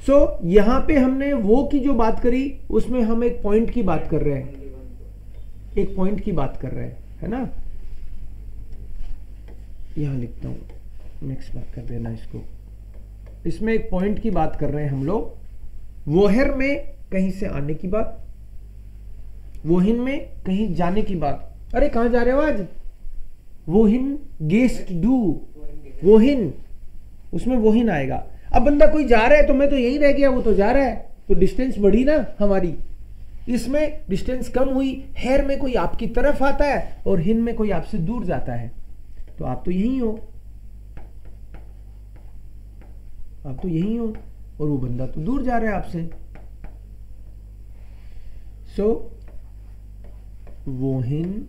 सो यहां पे हमने वो की जो बात करी, उसमें हम एक पॉइंट की बात कर रहे हैं, एक पॉइंट की बात कर रहे हैं, है ना। यहां लिखता हूं, नेक्स्ट बात कर देना इसको। इसमें एक पॉइंट की बात कर रहे हैं हम लोग। वोहर में कहीं से आने की बात, वोहिन में कहीं जाने की बात। अरे कहां जा रहे हो आज, वोहिन गेस्ट डू, वोहिन, उसमें वोहिन आएगा। अब बंदा कोई जा रहा है तो मैं तो यहीं रह गया, वो तो जा रहा है, तो डिस्टेंस बढ़ी ना हमारी। इसमें डिस्टेंस कम हुई। हेर में कोई आपकी तरफ आता है और हिन में कोई आपसे दूर जाता है, तो आप तो यहीं हो, आप तो यहीं हो, और वो बंदा तो दूर जा रहा है आपसे। सो वोहिन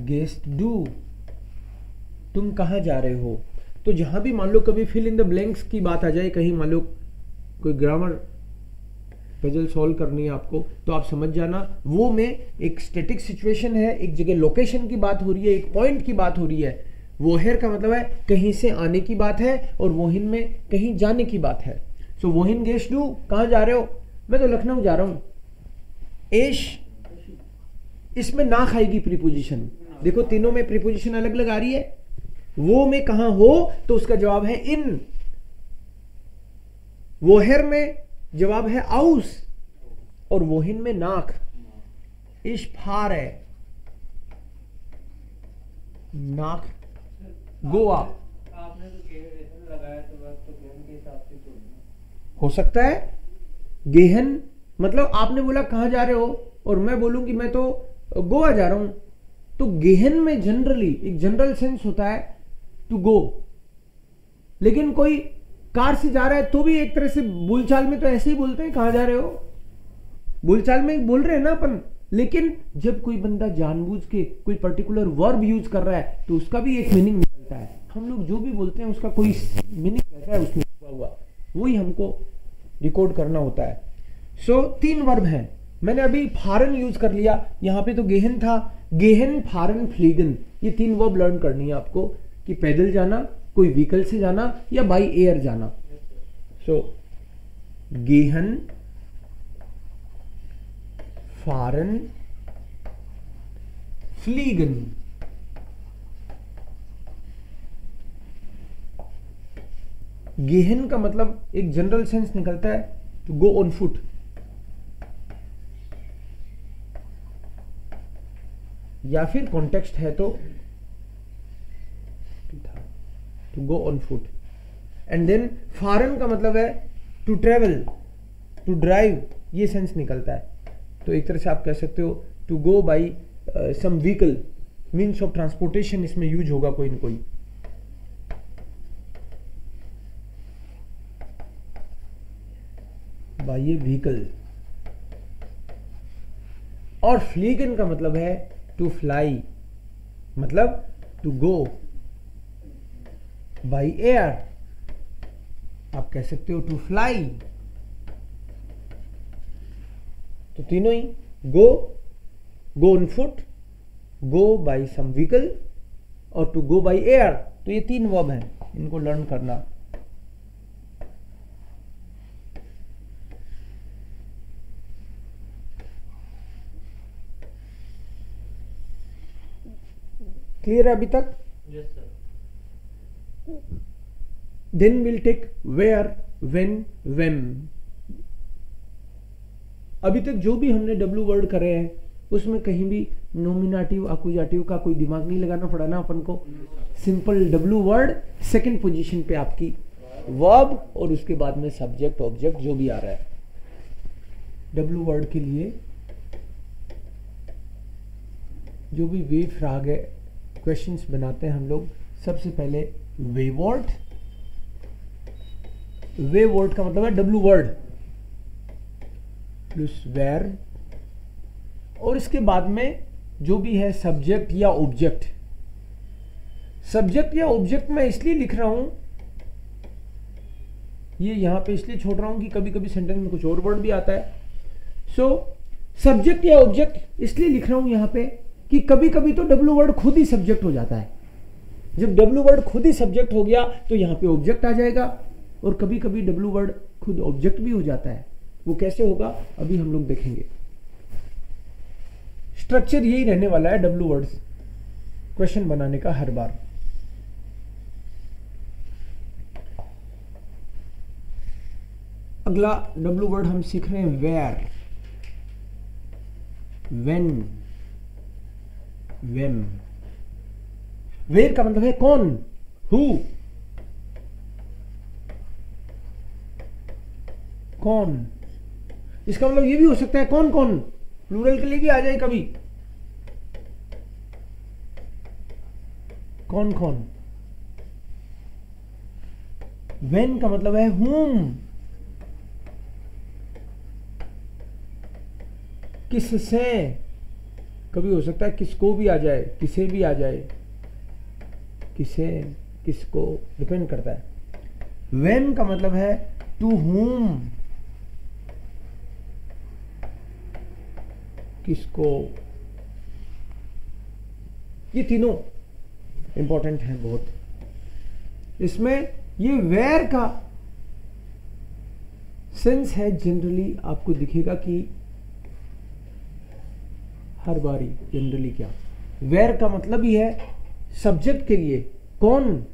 गेस्ट डू, तुम कहां जा रहे हो। तो जहां भी मान लो कभी फिल इन द ब्लैंक्स की बात आ जाए, कहीं मान लो कोई ग्रामर पजल सॉल्व करनी है आपको, तो आप समझ जाना वो में एक स्टैटिक सिचुएशन है, एक जगह लोकेशन की बात हो रही है, एक पॉइंट की बात हो रही है। वोहेर का मतलब है कहीं से आने की बात है, और वोहिन में कहीं जाने की बात है। सो वोहिन गेश डू, कहाँ जा रहे हो? मैं तो लखनऊ जा रहा हूँ। एश, इसमें ना खाएगी प्रीपोजिशन, देखो तीनों में प्रीपोजिशन अलग अलग आ रही है। वो में कहां हो तो उसका जवाब है इन, वोहेर में जवाब है आउस, और वोहिन में नाक। इश फार है, नाक गोवा। आपने तो गेहन लगाया तो बस तो गेहन के हिसाब से छोड़ना हो सकता है गेहन मतलब आपने बोला कहां जा रहे हो, और मैं बोलूं कि मैं तो गोवा जा रहा हूं, तो गेहन में जनरली एक जनरल सेंस होता है टू गो। लेकिन कोई कार से जा रहा है तो भी एक तरह से बोलचाल में तो ऐसे ही बोलते हैं, कहां जा रहे हो, बोलचाल में बोल रहे हैं ना अपन। लेकिन जब कोई बंदा जानबूझ के कोई पर्टिकुलर वर्ब यूज कर रहा है तो उसका भी एक मीनिंग निकलता है। हम लोग जो भी बोलते हैं उसका कोई मीनिंग रहता है उसमें हुआ, वही हमको रिकॉर्ड करना होता है। सो 3 वर्ब हैं, मैंने अभी फारन यूज कर लिया, यहां पे तो गेहन था, गेहन फारन फ्लीगन, ये 3 वर्ब लर्न करनी है आपको, कि पैदल जाना, कोई व्हीकल से जाना, या बाई एयर जाना। सो गेहन फारन फ्लीगन। गेहन का मतलब एक जनरल सेंस निकलता है टू गो ऑन फुट, या फिर कॉन्टेक्स्ट है तो to go on foot. And then फॉरेन का मतलब है टू ट्रेवल, टू ड्राइव, ये सेंस निकलता है। तो एक तरह से आप कह सकते हो to go by some vehicle, means of transportation इसमें यूज होगा कोई न कोई। बाई ये व्हीकल। और फ्लीगन का मतलब है टू फ्लाई, मतलब टू गो बाई एयर, आप कह सकते हो टू फ्लाई। तो तीनों ही go, go on foot, go by some vehicle, और टू गो बाई एयर, तो ये 3 वर्ब हैं, इनको लर्न करना। क्लियर है अभी तक? Yes sir. Then will take where, when, when. अभी तक जो भी हमने डब्ल्यू वर्ड करे हैं उसमें कहीं भी नोमिनेटिव अकुजाटिव का कोई दिमाग नहीं लगाना पड़ा ना अपन को। Simple W word, second position पे आपकी वर्ब, और उसके बाद में सब्जेक्ट ऑब्जेक्ट जो भी आ रहा है। डब्ल्यू वर्ड के लिए जो भी वे फ्राग है क्वेश्चंस बनाते हैं हम लोग, सबसे पहले वे वर्ड। वे वर्ड का मतलब है डब्ल्यू वर्ड प्लस वेर, और इसके बाद में जो भी है सब्जेक्ट या ऑब्जेक्ट। सब्जेक्ट या ऑब्जेक्ट मैं इसलिए लिख रहा हूं, ये यहां पे इसलिए छोड़ रहा हूं कि कभी कभी सेंटेंस में कुछ और वर्ड भी आता है। सो सब्जेक्ट या ऑब्जेक्ट इसलिए लिख रहा हूं यहां पे कि कभी कभी तो डब्ल्यू वर्ड खुद ही सब्जेक्ट हो जाता है। जब डब्ल्यू वर्ड खुद ही सब्जेक्ट हो गया तो यहां पे ऑब्जेक्ट आ जाएगा, और कभी कभी डब्ल्यू वर्ड खुद ऑब्जेक्ट भी हो जाता है। वो कैसे होगा अभी हम लोग देखेंगे। स्ट्रक्चर यही रहने वाला है डब्ल्यू वर्ड्स क्वेश्चन बनाने का हर बार। अगला डब्ल्यू वर्ड हम सीख रहे हैं वेयर, व्हेन, व्हेन। वेयर का मतलब है कौन, हु, कौन। इसका मतलब ये भी हो सकता है कौन कौन, प्लूरल के लिए भी आ जाए कभी, कौन कौन। व्हेन का मतलब है whom, किससे। कभी हो सकता है किसको भी आ जाए, किसे भी आ जाए, किसे, किसको, डिपेंड करता है। व्हेन का मतलब है टू whom, किसको, ये तीनों इंपॉर्टेंट हैं बहुत। इसमें ये वेयर का सेंस है, जनरली आपको दिखेगा कि हर बारी जनरली क्या, वेयर का मतलब ही है सब्जेक्ट के लिए कौन,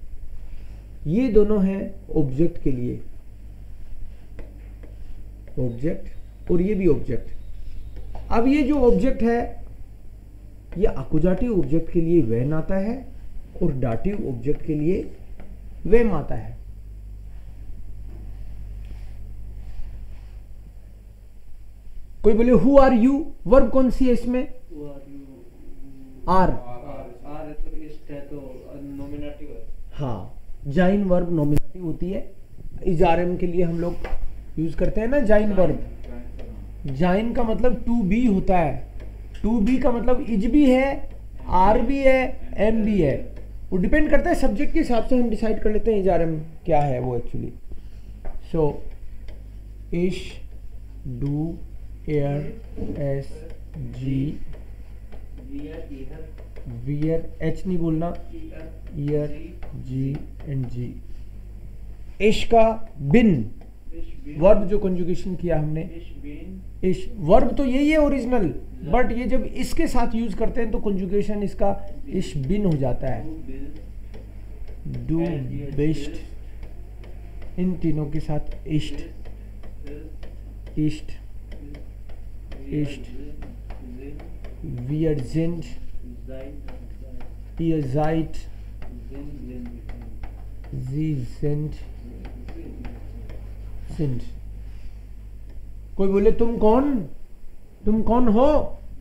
ये दोनों हैं ऑब्जेक्ट के लिए, ऑब्जेक्ट और ये भी ऑब्जेक्ट। अब ये जो ऑब्जेक्ट है ये अकुजाटिव ऑब्जेक्ट के लिए वेन आता है और डाटिव ऑब्जेक्ट के लिए वेम आता है। कोई बोले हु आर यू, वर्ब कौन सी है इसमें, आर, नॉमिनेटिव है। हाँ, जाइन वर्ब नॉमिनेटिव होती है। इजारम के लिए हम लोग यूज करते हैं ना जाइन वर्ब। जाइन का मतलब टू बी होता है, टू बी का मतलब इज भी है, आर भी है, एम भी है। वो डिपेंड करता है सब्जेक्ट के हिसाब से हम डिसाइड कर लेते हैं इजारम क्या है वो एक्चुअली। सो इश, डू, एयर, एस, जी, वियर, एच नहीं बोलना, ईयर, जी एंड जी। इश का बिन वर्ब जो कंजुगेशन किया हमने, इश वर्ब तो यही है ओरिजिनल, बट ये जब इसके साथ यूज करते हैं तो कंजुगेशन इसका इश बिन हो जाता है। डू, बेस्ट, इन तीनों के साथ इष्ट, ईस्ट, ईस्ट, वियर, जिंड, ihr seid, sie sind, sind। कोई बोले तुम कौन हो,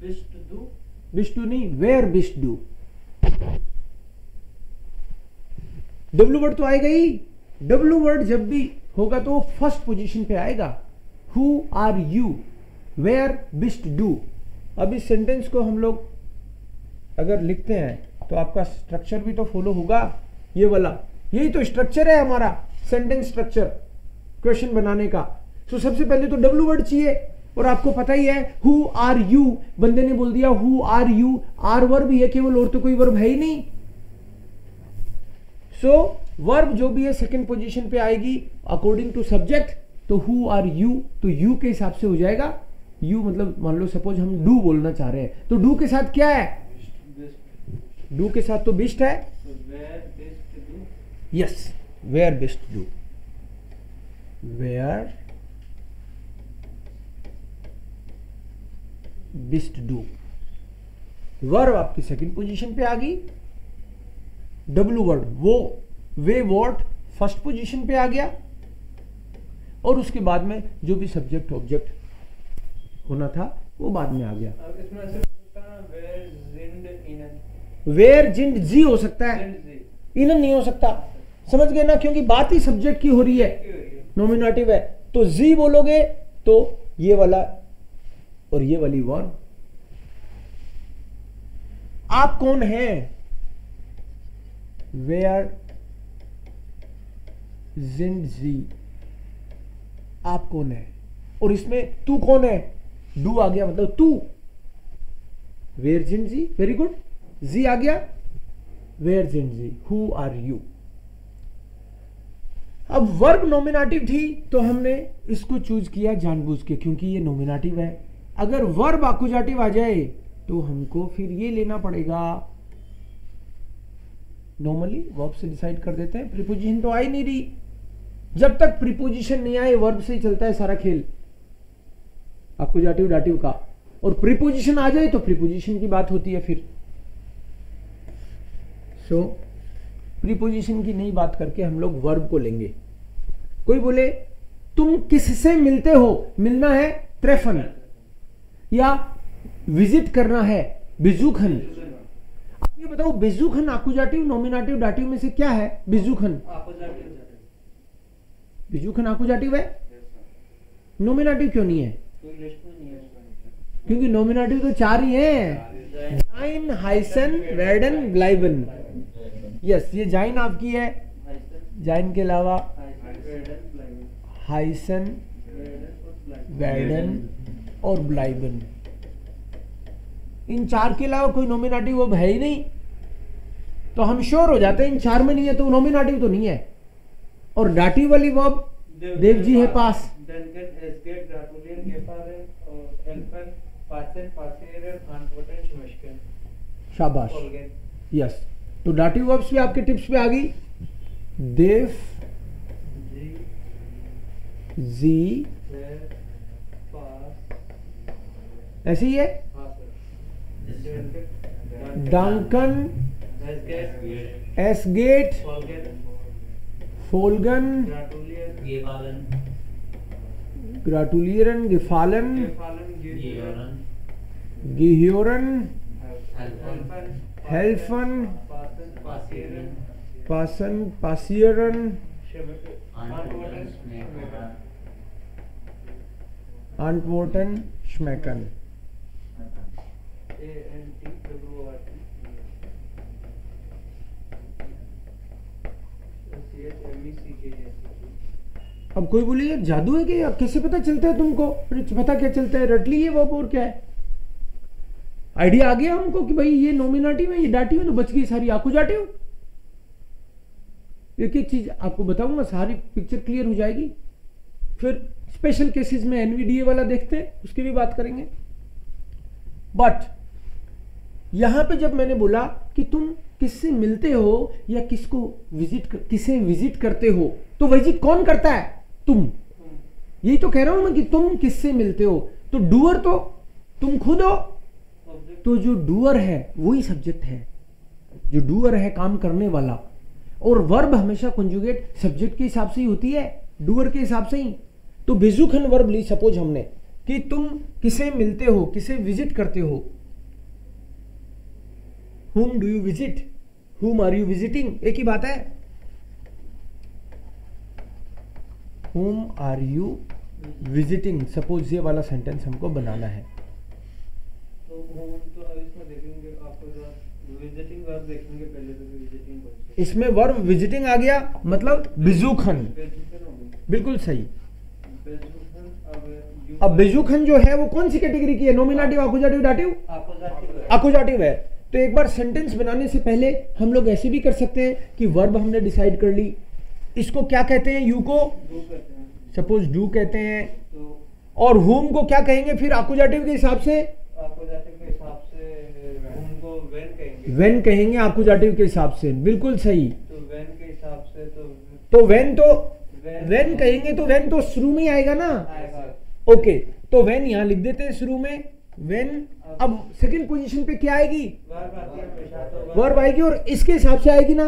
बिस्ट डू नहीं, वेयर बिस्ट डू। डब्ल्यू वर्ड तो आएगा ही, डब्ल्यू वर्ड जब भी होगा तो वो फर्स्ट पोजीशन पे आएगा। हु आर यू, वेयर बिस्ट डू। अब इस सेंटेंस को हम लोग अगर लिखते हैं तो आपका स्ट्रक्चर भी तो फॉलो होगा, ये वाला, यही तो स्ट्रक्चर है हमारा सेंटेंस स्ट्रक्चर क्वेश्चन बनाने का। तो सबसे पहले तो डब्ल्यू वर्ड चाहिए, और आपको पता ही है हु आर यू, बंदे ने बोल दिया who are you, are verb ही है केवल, और तो कोई वर्ब है ही नहीं। सो वर्ब जो भी है सेकंड पोजीशन पे आएगी अकॉर्डिंग टू सब्जेक्ट। तो हु आर यू, तो यू के हिसाब से हो जाएगा, यू मतलब मान लो सपोज हम डू बोलना चाह रहे हैं तो डू के साथ क्या है, डू के साथ तो बिस्ट है, यस, वेयर बिस्ट डू, वेयर बिस्ट डू। वर्ब आपकी सेकंड पोजीशन पे आ गई, डब्ल्यू वर्ड वो वे वॉट फर्स्ट पोजीशन पे आ गया, और उसके बाद में जो भी सब्जेक्ट ऑब्जेक्ट होना था वो बाद में आ गया। अब इसमें ऐसे होता है वेयर जिंड इनन, वेयर जिंड जी हो सकता है, इनन नहीं हो सकता, समझ गए ना, क्योंकि बात ही सब्जेक्ट की हो रही है, नॉमिनेटिव है। तो जी बोलोगे तो ये वाला और ये वाली वर्ब। आप कौन हैं, वेयर जिंड जी, आप कौन है, और इसमें तू कौन है, डू आ गया मतलब तू, वेयर जिंड जी, वेरी गुड, जी आ गया, वेयर जिंड जी, हु आर यू। अब वर्ब नॉमिनेटिव थी तो हमने इसको चूज किया जानबूझ के, क्योंकि ये नॉमिनेटिव है। अगर वर्ब एक्यूजेटिव आ जाए तो हमको फिर ये लेना पड़ेगा, नॉर्मली वर्ब से डिसाइड कर देते हैं, प्रीपोजिशन तो आ ही नहीं रही, जब तक प्रीपोजिशन नहीं आए वर्ब से ही चलता है सारा खेल एक्यूजेटिव डाटिव का, और प्रीपोजिशन आ जाए तो प्रीपोजिशन की बात होती है फिर। सो प्रीपोजिशन की नई बात करके हम लोग वर्ब को लेंगे। कोई बोले तुम किससे मिलते हो, मिलना है ट्रेफन, या विजिट करना है बिजुखन। आप ये बताओ बिजुखन एक्यूजेटिव नॉमिनेटिव डाटिव में से क्या है, बिजुखन, बिजुखन एक्यूजेटिव है, नॉमिनेटिव क्यों नहीं है, क्योंकि नॉमिनेटिव तो चार ही है, जाइन, हाइसन, वेर्डन, ब्लाइबन। यस, ये जाइन आपकी है, जाइन के अलावा हाइसन, वेर्डन और ब्लाइबन, इन 4 के अलावा कोई नॉमिनेटिव वर्ब है ही नहीं, तो हम श्योर हो जाते हैं इन 4 में नहीं है तो नॉमिनेटिव तो नहीं है। और डाटिव वाली वर्ब देव जी है पास, शाबाश, यस। तो डाटिव वर्ब्स भी आपके टिप्स पे आ गई। देव जी ऐसे ही है। डंकन, एसगेट, फोल्गन, ग्राटुलियरन, गिफालन, गिह्योरन, हेल्फन, पासन, पासियरन, आंटवोर्टन, श्मेकन। अब कोई बोले यार जादू है कि या कैसे पता चलता है तुमको? पता क्या चलता है, रट ली ये वर्ब और क्या है, आइडिया आ गया हमको कि भाई ये नॉमिनेटिव है, ये डाटिव है, तो बच गई सारी आकुजाटिव। एक एक चीज आपको बताऊंगा, सारी पिक्चर क्लियर हो जाएगी। फिर स्पेशल केसेस में एनवीडीए वाला देखते हैं, उसकी भी बात करेंगे। बट यहां पे जब मैंने बोला कि तुम किससे मिलते हो या किसको किसे विजिट करते हो, तो विजिट कौन करता है? तुम। यही तो कह रहा हूं मैं कि तुम किससे मिलते हो, तो डूअर तो तुम खुद हो, तो जो डूअर है वही सब्जेक्ट है, जो डूअर है काम करने वाला। और वर्ब हमेशा कंजुगेट सब्जेक्ट के हिसाब से ही होती है, डूअर के हिसाब से ही। तो बेजुखन वर्ब ली सपोज हमने कि तुम किसे मिलते हो, किसे विजिट करते हो। Whom do you visit? Whom are you visiting? एक ही बात है। Whom are you visiting? Suppose ये वाला सेंटेंस हमको बनाना है। तो अब इसमें देखेंगे आपको विजिटिंग वर्ब देखेंगे पहले, तो विजिटिंग कौन सी? इसमें वर्ब विजिटिंग आ गया, मतलब बेजुखन, बिल्कुल सही। अब बेजुखन जो है वो कौन सी कैटेगरी की है? Nominative, आकुजाटिव, dative? आकुजाटिव है। तो एक बार सेंटेंस बनाने से पहले हम लोग ऐसे भी कर सकते हैं कि वर्ब हमने डिसाइड कर ली, इसको क्या कहते हैं? यू को सपोज डू कहते हैं, और हुम को क्या कहेंगे फिर आकुजाटिव के हिसाब से? वेन कहेंगे आकुजाटिव के हिसाब से, बिल्कुल सही। तो वेन के हिसाब से वेन कहेंगे तो वेन तो शुरू में ही आएगा ना। ओके, तो वेन यहां लिख देते हैं शुरू में, वेन। अब सेकंड पोजीशन पे क्या आएगी? वर्ब आएगी, और इसके हिसाब से आएगी ना,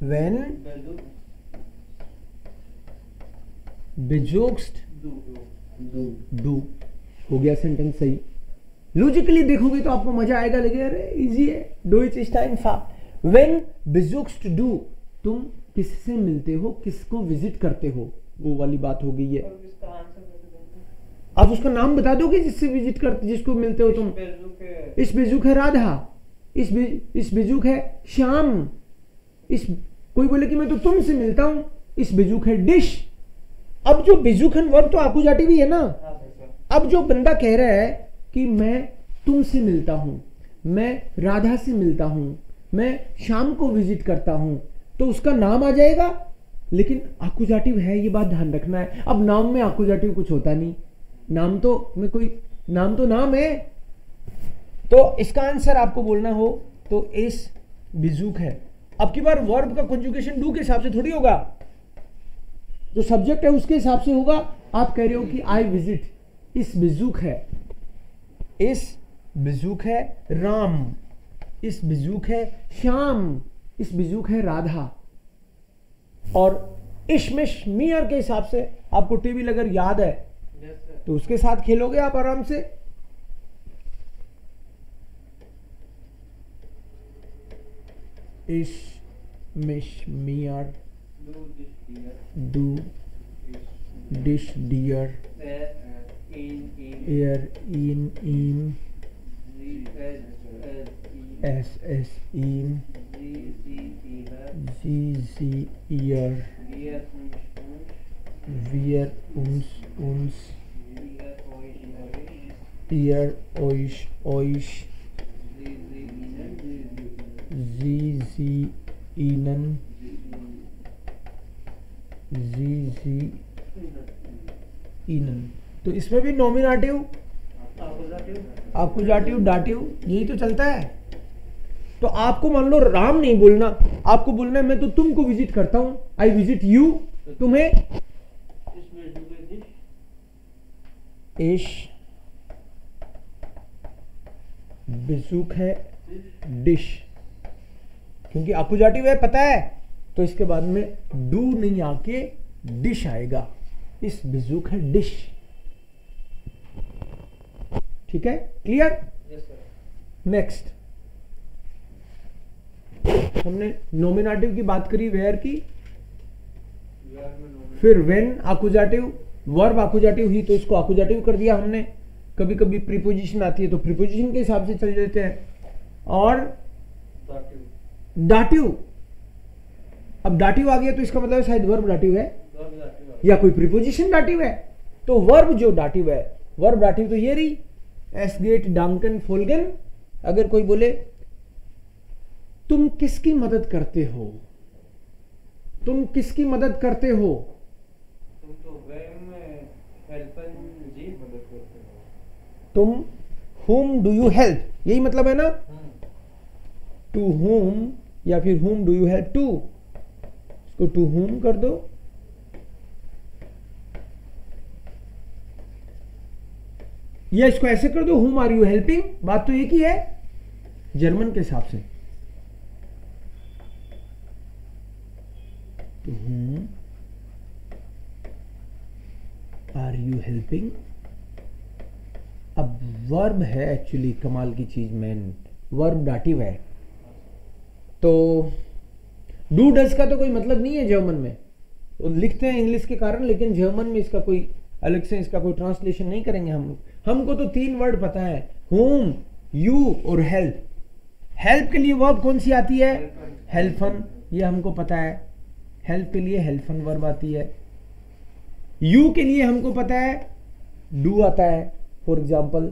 वेन बेजोक्स्ड डू। हो गया सेंटेंस सही। लॉजिकली देखोगे तो आपको मजा आएगा, लगे अरे इजी है, डू इट इस टाइम फा। वेन बेजोक्स्ड डू, तुम किससे मिलते हो, किसको विजिट करते हो, वो वाली बात हो गई है। आप उसका नाम बता दोगे जिससे विजिट करते, जिसको मिलते हो तुम? इस बेजुक है राधा, इस बेजुक है श्याम, इस कोई बोले कि मैं तो तुमसे मिलता हूं, इस बेजुक है डिश। अब जो बेजुखन वर्ब तो आकुजाटिव ही है ना। अब जो बंदा कह रहा है कि मैं तुमसे मिलता हूं, मैं राधा से मिलता हूं, मैं शाम को विजिट करता हूं, तो उसका नाम आ जाएगा, लेकिन आकुजाटिव है, ये बात ध्यान रखना है। अब नाम में आकुजाटिव कुछ होता नहीं, नाम तो में कोई नाम तो नाम है। तो इसका आंसर आपको बोलना हो तो इस बिजुक है। अब की बार वर्ब का कंजुगेशन डू के हिसाब से थोड़ी होगा, जो सब्जेक्ट है उसके हिसाब से होगा। आप कह रहे हो कि आई विजिट, इस बिजुक है, इस बिजुक है राम, इस बिजुक है श्याम, इस बिजुक है राधा। और इश्मिश मियर के हिसाब से आपको टीवी अगर याद है तो उसके साथ खेलोगे आप आराम से। इश्मिश मियर, डू डिश डियर, एयर इन इन, एस एस इन, जी जी ईयर, वियर उन्स उन्स, ईयर, ओइश, ओइश, जी ईनन, जी ईनन। तो इसमें भी नॉमिनेटिव, आकुजाटिव, डाटिव, यही तो चलता है। तो आपको मान लो राम नहीं बोलना, आपको बोलना है मैं तो तुमको विजिट करता हूं, आई विजिट यू, तुम्हें इश बिजुक है, डिश, क्योंकि आकुजाटिव है पता है, तो इसके बाद में डू नहीं आके डिश आएगा। इस बिजुक है डिश। ठीक है, क्लियर? नेक्स्ट हमने नॉमिनेटिव की बात करी, वेयर की, फिर व्हेन आकुजाटिव, वर्ब आकुजाटिव हुई तो इसको आकुजाटिव कर दिया हमने। कभी कभी प्रीपोजिशन आती है तो प्रीपोजिशन के हिसाब से चल जाते हैं। और डाटिव, अब डाटिव आ गया तो इसका मतलब शायद वर्ब डाटिव है या कोई प्रीपोजिशन डाटिव है। तो वर्ब जो डाटिव है, वर्ब डाटिव तो ये रही, एसगेट, डांकन, फोल्गन। अगर कोई बोले तुम किसकी मदद करते हो, तुम किसकी मदद करते हो, तुम तो वेम हेल्पन जी मदद करते हो। तुम whom do you help, यही मतलब है ना, to whom या फिर whom do you help to, इसको to whom कर दो। या इसको ऐसे कर दो, whom are you helping, बात तो एक ही है जर्मन के हिसाब से। To whom are you helping। अब वर्ब है एक्चुअली कमाल की चीज, मेन वर्ब डाटिव है। तो डू डज का तो कोई मतलब नहीं है जर्मन में, तो लिखते हैं इंग्लिश के कारण, लेकिन जर्मन में इसका कोई अलग से इसका कोई ट्रांसलेशन नहीं करेंगे हम लोग। हमको तो 3 वर्ड पता है, होम, यू और हेल्प। हेल्प के लिए वर्ब कौन सी आती है, हेल्पन, ये हमको पता है। हेल्प के लिए हेल्पन वर्ब आती है। यू के लिए हमको पता है डू आता है फॉर एग्जाम्पल।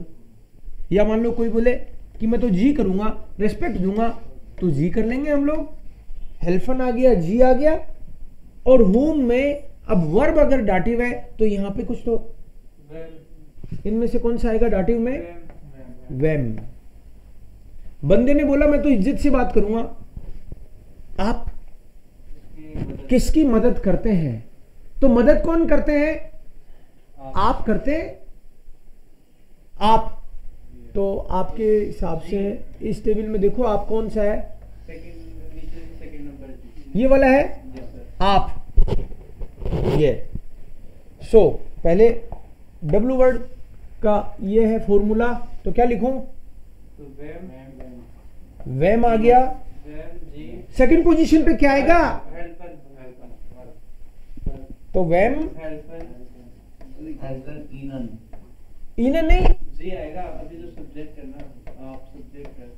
या मान लो कोई बोले कि मैं तो जी करूंगा, रेस्पेक्ट दूंगा, तो जी कर लेंगे हम लोग, हेल्पन आ गया, जी आ गया। और होम में अब वर्ब अगर डाटिव है तो यहां पे कुछ तो इनमें से कौन सा आएगा डाटिव में, वेम। बंदे ने बोला मैं तो इज्जत से बात करूंगा, आप किसकी मदद करते हैं, तो मदद कौन करते हैं, आप करते हैं, आप। तो आपके हिसाब से इस टेबल में देखो आप कौन सा है, सेकंड नंबर ये वाला है, आप, ये। सो पहले डब्ल्यू वर्ड का ये है फॉर्मूला, तो क्या लिखूं, तो वेम आ गया। सेकंड पोजीशन पे क्या आएगा, तो वेम, इनन नहीं, जी आएगा। अभी जो सब्जेक्ट है ना, आप सब्जेक्ट है।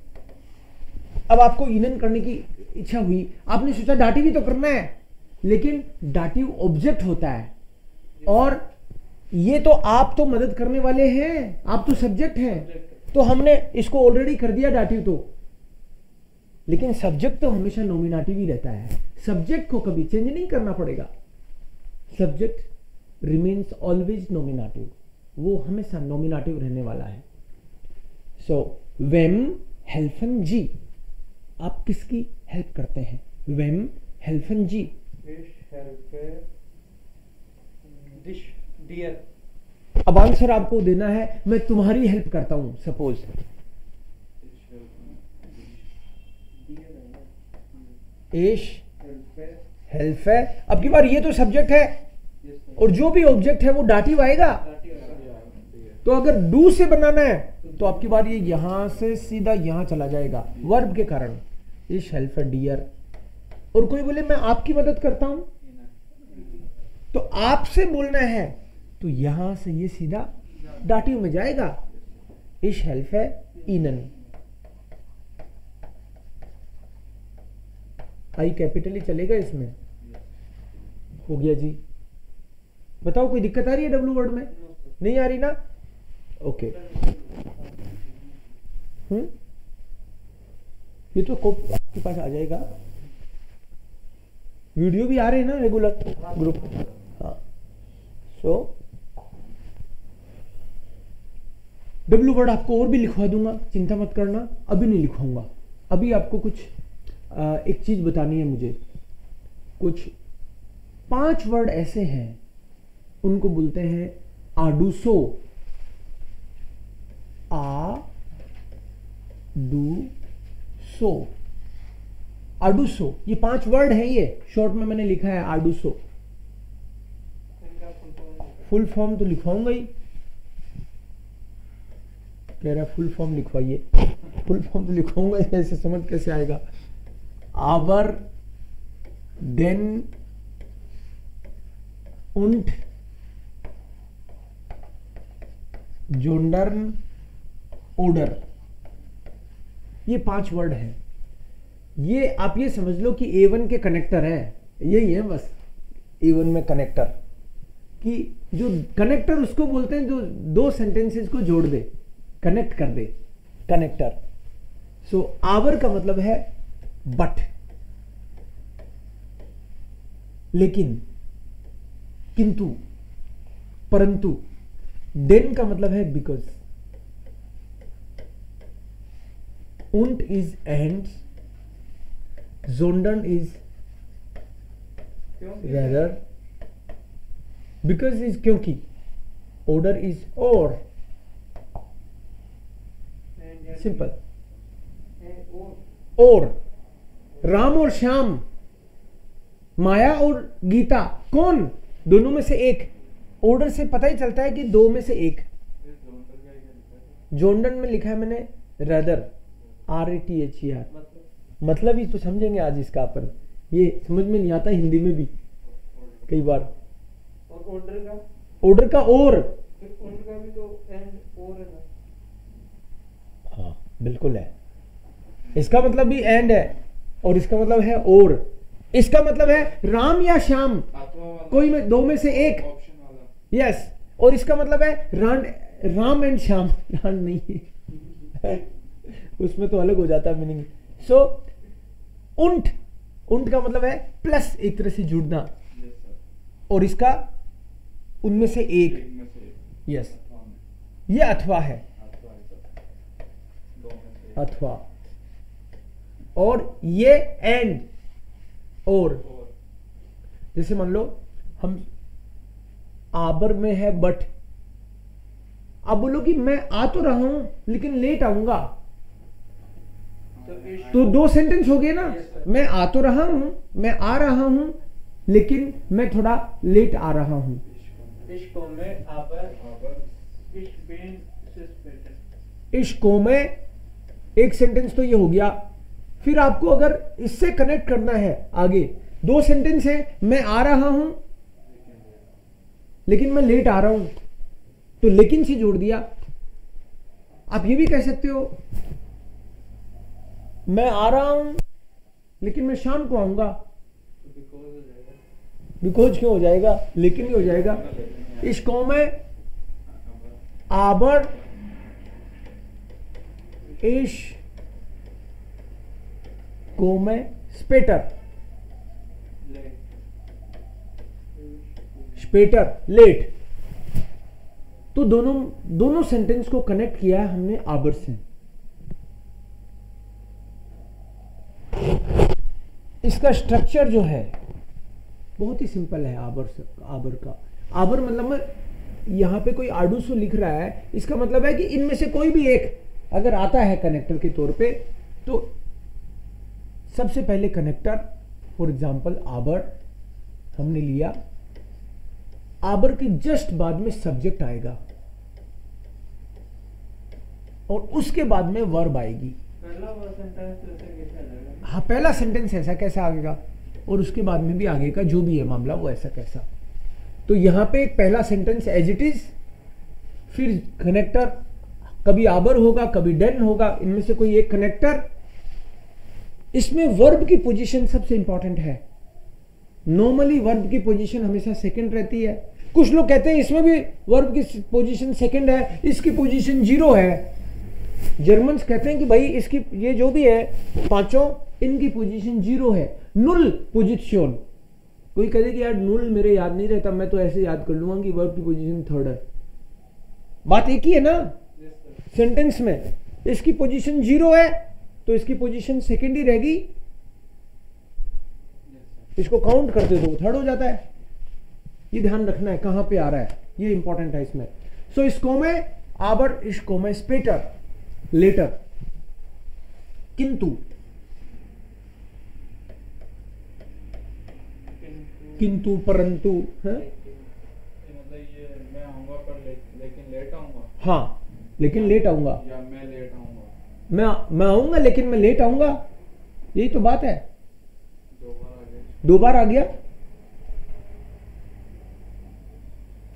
अब आपको इनन करने की इच्छा हुई, आपने सोचा डाटिव ही तो करना है, लेकिन डाटिव ऑब्जेक्ट होता है, और ये तो आप तो मदद करने वाले हैं, आप तो सब्जेक्ट हैं, तो हमने इसको ऑलरेडी कर दिया डाटिव तो। लेकिन सब्जेक्ट तो हमेशा नॉमिनेटिव ही रहता है, सब्जेक्ट को कभी चेंज नहीं करना पड़ेगा। सब्जेक्ट रिमेन्स ऑलवेज नॉमिनेटिव, वो हमेशा नॉमिनेटिव रहने वाला है। सो वेम हेल्फन जी, आप किसकी हेल्प करते हैं, वेम हेल्फन जी। डियर। अब आंसर आपको देना है, मैं तुम्हारी हेल्प करता हूं, सपोज एश हेल्प है। अब की बार ये तो सब्जेक्ट है, और जो भी ऑब्जेक्ट है वो डाटिव आएगा। तो अगर डू से बनाना है तो आपकी बार ये यहां से सीधा यहां चला जाएगा वर्ब के कारण, इश हेल्प है डियर। और कोई बोले मैं आपकी मदद करता हूं, तो आपसे बोलना है तो यहां से ये सीधा डाटिव में जाएगा, इश हेल्प है इनन। आई कैपिटल ही चलेगा इसमें, हो गया जी। बताओ कोई दिक्कत आ रही है डब्ल्यू वर्ड में, नहीं आ रही ना, ओके। ये तो आपके पास आ जाएगा, वीडियो भी आ रहे हैं ना रेगुलर ग्रुप। हाँ, सो डब्ल्यू वर्ड आपको और भी लिखवा दूंगा, चिंता मत करना, अभी नहीं लिखवाऊंगा। अभी आपको कुछ एक चीज बतानी है मुझे। कुछ 5 वर्ड ऐसे हैं, उनको बोलते हैं आडूसो। आडूसो, ये 5 वर्ड हैं, ये शॉर्ट में मैंने लिखा है आडूसो। फुल फॉर्म तो लिखवाऊंगा ही, कह रहा फुल फॉर्म लिखवाइए। फुल फॉर्म तो लिखवाऊंगा ही, ऐसे समझ कैसे आएगा। आवर देन उंट जोंडर्न ओडर, ये 5 वर्ड हैं। ये आप ये समझ लो कि A1 के कनेक्टर है, यही है बस। A1 में कनेक्टर कि जो कनेक्टर उसको बोलते हैं जो 2 सेंटेंसेस को जोड़ दे, कनेक्ट कर दे, कनेक्टर। सो आवर का मतलब है बट, लेकिन, किंतु, परंतु। देन का मतलब है बिकॉज। उंट इज एंड, जोंडन इज rather, because is क्योंकि, order is or, सिंपल। और राम और श्याम, माया और गीता, कौन, दोनों में से एक। ऑर्डर से पता ही चलता है कि 2 में से एक। जोंडन में लिखा है मैंने रदर, RATHER, मतलब ही तो समझेंगे आज इसका अपन। ये समझ में नहीं आता हिंदी में भी कई बार। और ऑर्डर का, ऑर्डर का और, उनका भी तो एंड और है ना। हाँ बिल्कुल है, इसका मतलब भी एंड है और इसका मतलब है और। इसका मतलब है राम या श्याम, कोई में 2 में से एक, यस। और इसका मतलब है राम एंड श्याम, राम नहीं है उसमें तो अलग हो जाता है मीनिंग। सो उंट, उंट का मतलब है प्लस, एक तरह से जुड़ना, और इसका उनमें से एक, यस। ये अथवा है, अथवा। और ये एंड और। जैसे मान लो हम आबर में है बट, अब बोलो कि मैं आ तो रहा हूं लेकिन लेट आऊंगा, तो 2 सेंटेंस हो गए ना। मैं आ तो रहा हूं, मैं आ रहा हूं, लेकिन मैं थोड़ा लेट आ रहा हूं। इश्को में एक सेंटेंस तो ये हो गया। फिर आपको अगर इससे कनेक्ट करना है आगे, 2 सेंटेंस है, मैं आ रहा हूं लेकिन मैं लेट आ रहा हूं, तो लेकिन से जोड़ दिया। आप ये भी कह सकते हो मैं आ रहा हूं लेकिन मैं शाम को आऊंगा, बिकॉज क्यों हो जाएगा, लेकिन ही हो जाएगा। इसको में आबर इश को में स्पेटर, स्पेटर लेट। तो दोनों सेंटेंस को कनेक्ट किया है हमने आबर से। इसका स्ट्रक्चर जो है बहुत ही सिंपल है आबर का। आबर मतलब यहां पे कोई आडूसो लिख रहा है, इसका मतलब है कि इनमें से कोई भी एक अगर आता है कनेक्टर के तौर पे, तो सबसे पहले कनेक्टर, फॉर एग्जांपल आबर हमने लिया, आबर के जस्ट बाद में सब्जेक्ट आएगा और उसके बाद में वर्ब आएगी। हाँ, पहला सेंटेंस ऐसा कैसा आएगा और उसके बाद में भी आगे का जो भी है मामला वो ऐसा कैसा। तो यहां पे एक पहला सेंटेंस एज इट इज, फिर कनेक्टर कभी आबर होगा कभी देन होगा, इनमें से कोई एक कनेक्टर। इसमें वर्ब की पोजीशन सबसे इंपॉर्टेंट है। नॉर्मली वर्ब की पोजीशन हमेशा सेकंड रहती है, कुछ लोग कहते हैं इसमें भी वर्ब की पोजीशन सेकंड है, इसकी पोजीशन 0 है। जर्मन्स कहते हैं कि भाई इसकी ये जो भी है पांचों, इनकी पोजीशन 0 है, नुल पोजीशन। कोई कहे कि यार नुल मेरे याद नहीं रहता, मैं तो ऐसे याद कर लूंगा कि वर्ब की पोजीशन 3rd है। बात एक ही है ना सेंटेंस में, इसकी पोजीशन 0 है तो इसकी पोजीशन सेकंड ही रहेगी, इसको काउंट करते तो 3rd हो जाता है। ये ध्यान रखना है कहां पे आ रहा है, ये इंपॉर्टेंट है इसमें। सो इसको में आबर, इसको में स्पेटर, लेटर, किंतु, किंतु, परंतु है? मतलब ये मैं आऊंगा पर लेकिन लेट आऊंगा। हाँ, लेकिन लेट आऊंगा, या मैं लेट आऊंगा। मैं आऊंगा लेकिन मैं लेट आऊंगा, यही तो बात है। 2 बार आ गया।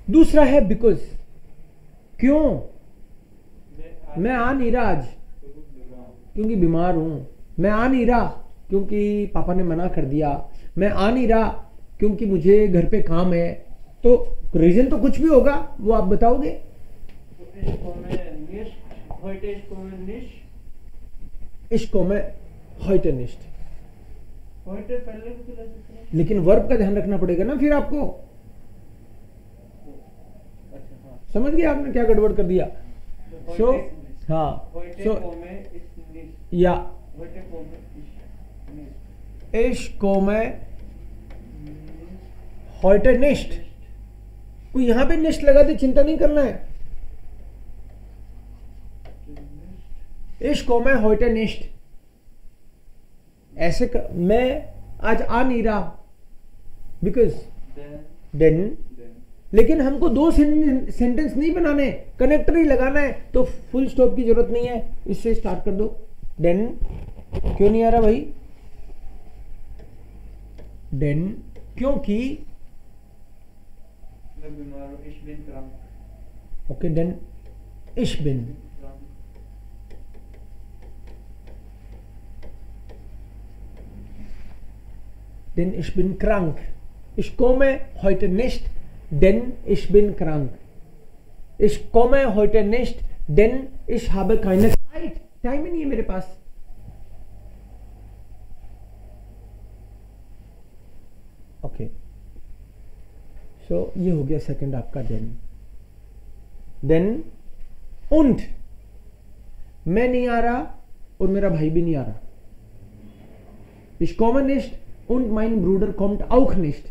दूसरा है बिकॉज, क्यों? मैं आ नहीं रहा आज क्योंकि बीमार हूं। मैं आ नहीं रहा क्योंकि पापा ने मना कर दिया। मैं आ नहीं रहा क्योंकि मुझे घर पे काम है। तो रीजन तो कुछ भी होगा, वो आप बताओगे। इसको में heute nicht, heute पहले भी खिला सकते हैं। लेकिन वर्ब का ध्यान रखना पड़ेगा ना फिर आपको। अच्छा हाँ, समझ गए आपने क्या गड़बड़ कर दिया। सो हाँ, सो या इसको में heute nicht, कोई यहां पे निष्ठ लगा दे, चिंता नहीं करना है। इसको में heute nicht, ऐसे मैं आज आ नहीं रहा बिकॉज देन। लेकिन हमको 2 सेंटेंस नहीं बनाने, कनेक्टर ही लगाना है, तो फुल स्टॉप की जरूरत नहीं है, इससे स्टार्ट कर दो। देन क्यों नहीं आ रहा भाई? देन क्योंकि मैं बीमार हूं, ich bin krank। Okay, then ich bin, denn ich bin krank. Ich komme heute nicht, denn ich bin krank. Ich komme heute nicht, denn ich habe keine Zeit. Time ही नहीं है मेरे पास। ओके, सो ये हो गया सेकंड आपका then. Then und, मैं नहीं आ रहा और मेरा भाई भी नहीं आ रहा। Ich komme nicht und mein Bruder kommt auch nicht.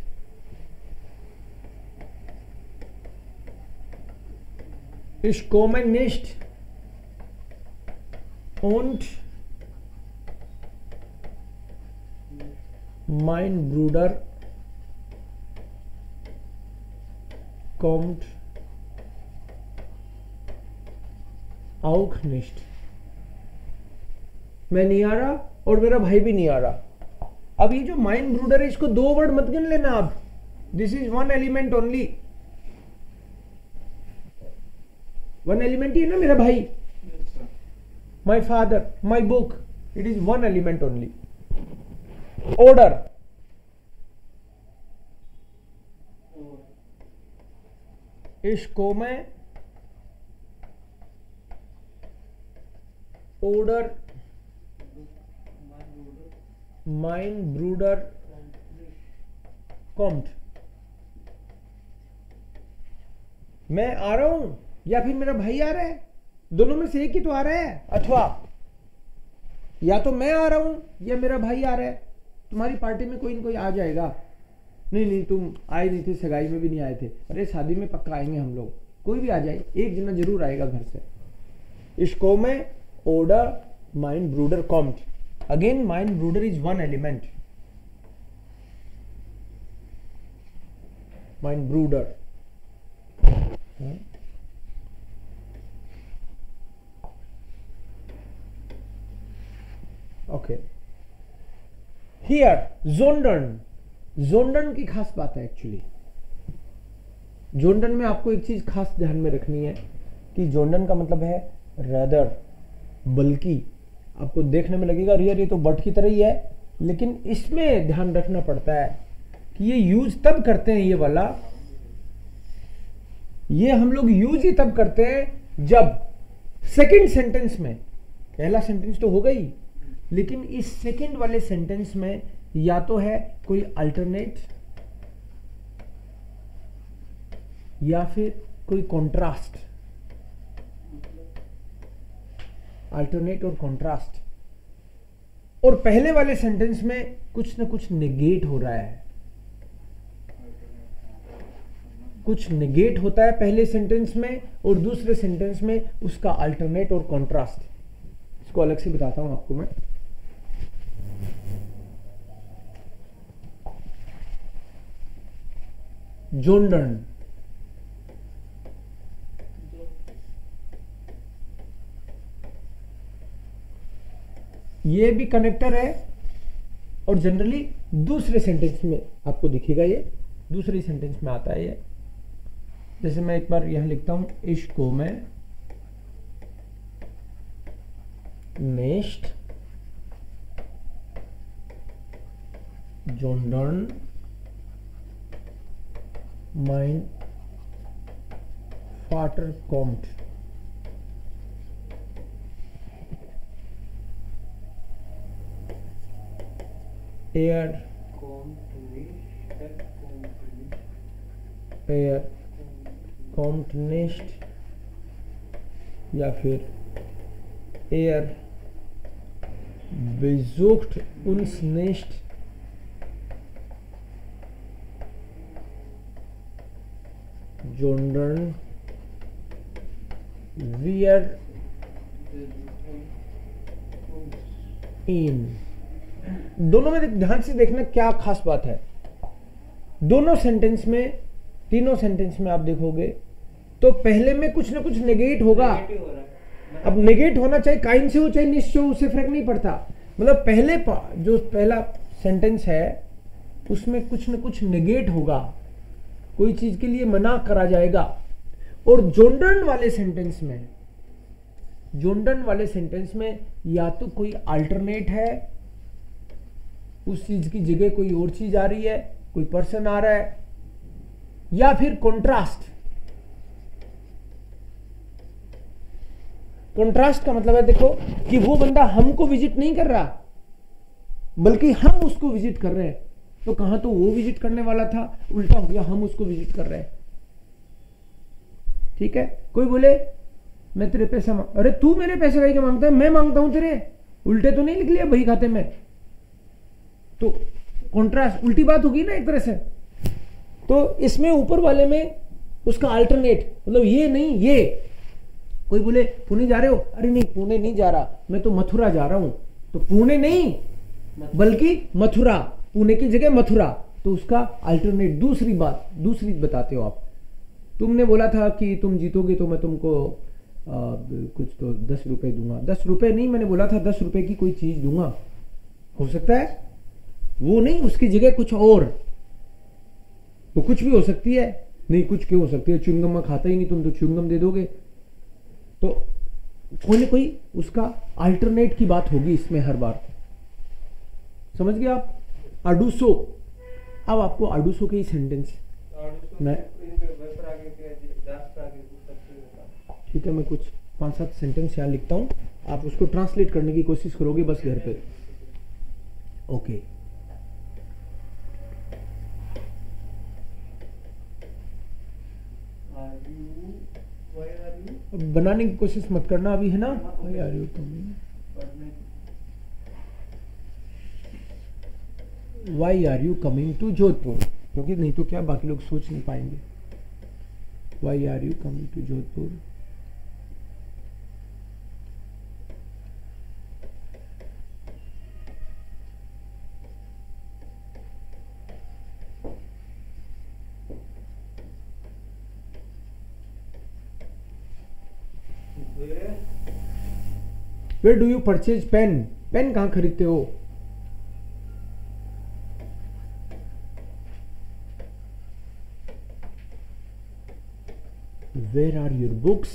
Ich komme nicht und mein Bruder kommt auch nicht. मैं नहीं आ रहा और मेरा भाई भी नहीं आ रहा। अब ये जो माइन ब्रूडर है, इसको 2 वर्ड मत गिन लेना आप, this is 1 element only. 1 element ही है ना मेरा भाई, my father, my book, it is 1 element only. Order, इसको मैं ऑर्डर mein Bruder kommt, मैं आ रहा हूं या फिर मेरा भाई आ रहा है, दोनों में से एक ही तो आ रहा है। अथवा या तो मैं आ रहा हूं या मेरा भाई आ रहा है। तुम्हारी पार्टी में कोई न कोई आ जाएगा। नहीं तुम आए नहीं थे, सगाई में भी नहीं आए थे, अरे शादी में पक्का आएंगे हम लोग, कोई भी आ जाए, एक जना जरूर आएगा घर से। इसको में order mein Bruder kommt, again mein Bruder is 1 element, mein Bruder, okay, here sondern, sondern की खास बात है एक्चुअली। जोंडन में आपको एक चीज खास ध्यान में रखनी है कि जोंडन का मतलब है rather, बल्कि। आपको देखने में लगेगा रियर ये तो बट की तरह ही है, लेकिन इसमें ध्यान रखना पड़ता है कि ये यूज तब करते हैं ये वाला ये हम लोग यूज ही तब करते हैं जब सेकंड सेंटेंस में, पहला सेंटेंस तो हो गई, लेकिन इस सेकंड वाले सेंटेंस में या तो है कोई अल्टरनेट या फिर कोई कॉन्ट्रास्ट, अल्टरनेट और कॉन्ट्रास्ट, और पहले वाले सेंटेंस में कुछ ना कुछ नेगेट हो रहा है, कुछ नेगेट होता है पहले सेंटेंस में और दूसरे सेंटेंस में उसका अल्टरनेट और कॉन्ट्रास्ट। इसको अलग से बताता हूं आपको मैं। जोंडन, ये भी कनेक्टर है और जनरली दूसरे सेंटेंस में आपको दिखेगा, ये दूसरे सेंटेंस में आता है ये। जैसे मैं एक बार यहां लिखता हूं, इश्को में नेस्ट जोंडन माइन फाटर कॉम्ट। एयर कॉम्ट नेस्ट या फिर एयर besucht uns nicht sondern wir ihn। दोनों में ध्यान से देखना क्या खास बात है, दोनों सेंटेंस में, तीनों सेंटेंस में आप देखोगे तो पहले में कुछ ना कुछ नेगेट होगा। अब नेगेट होना चाहे काइन से हो चाहे निश्च से हो, उससे फर्क नहीं पड़ता। मतलब पहले जो पहला सेंटेंस है उसमें कुछ न कुछ नेगेट होगा, कोई चीज के लिए मना करा जाएगा। और जोंडन वाले सेंटेंस में, जोंडन वाले सेंटेंस में या तो कोई अल्टरनेट है, उस चीज की जगह कोई और चीज आ रही है, कोई पर्सन आ रहा है, या फिर कॉन्ट्रास्ट। कॉन्ट्रास्ट का मतलब है देखो कि वो बंदा हमको विजिट नहीं कर रहा बल्कि हम उसको विजिट कर रहे हैं। तो कहां तो वो विजिट करने वाला था, उल्टा हो गया, हम उसको विजिट कर रहे हैं। ठीक है, कोई बोले मैं तेरे पैसे अरे तू मेरे पैसे कहीं के मांगता है, मैं मांगता हूं तेरे, उल्टे तो नहीं लिख लिया बही खाते में, तो कॉन्ट्रास्ट, उल्टी बात होगी ना एक तरह से। तो इसमें ऊपर वाले में उसका अल्टरनेट, मतलब ये नहीं ये। कोई बोले पुणे जा रहे हो, अरे नहीं पुणे नहीं जा रहा, मैं तो मथुरा जा रहा हूं। तो पुणे नहीं बल्कि मथुरा, पुणे की जगह मथुरा, तो उसका अल्टरनेट दूसरी बात, दूसरी बताते हो आप। तुमने बोला था कि तुम जीतोगे तो मैं तुमको कुछ तो 10 रुपए दूंगा। 10 रुपए नहीं, मैंने बोला था 10 रुपए की कोई चीज दूंगा। हो सकता है वो नहीं, उसकी जगह कुछ और, वो कुछ भी हो सकती है। नहीं कुछ क्यों हो सकती है, च्युइंगम में खाता ही नहीं तुम, तो च्युइंगम दे दोगे। तो कोई ना कोई उसका अल्टरनेट की बात होगी इसमें हर बार। समझ गए आप? अडूसो, अब आपको अडूसो के ही सेंटेंस मैं, ठीक है, मैं कुछ 5-7 सेंटेंस यहाँ लिखता हूँ, आप उसको ट्रांसलेट करने की कोशिश करोगे बस घर पे। ओके, बनाने की कोशिश मत करना अभी, है ना? यार why are you coming to Jodhpur, क्योंकि नहीं तो क्या बाकी लोग सोच नहीं पाएंगे। Why are you coming to Jodhpur. Where do you purchase pen? Pen कहाँ खरीदते हो? Where are your books?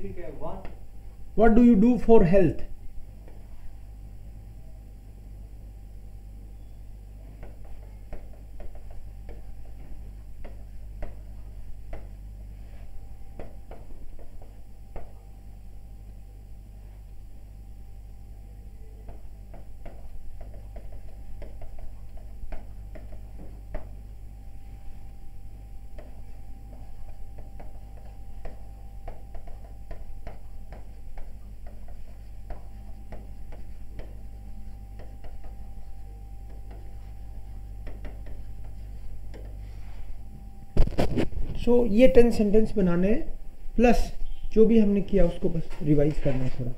दूसरी क्या है? What do you do for health? So ये 10 सेंटेंस बनाने हैं, प्लस जो भी हमने किया उसको बस रिवाइज करना है थोड़ा।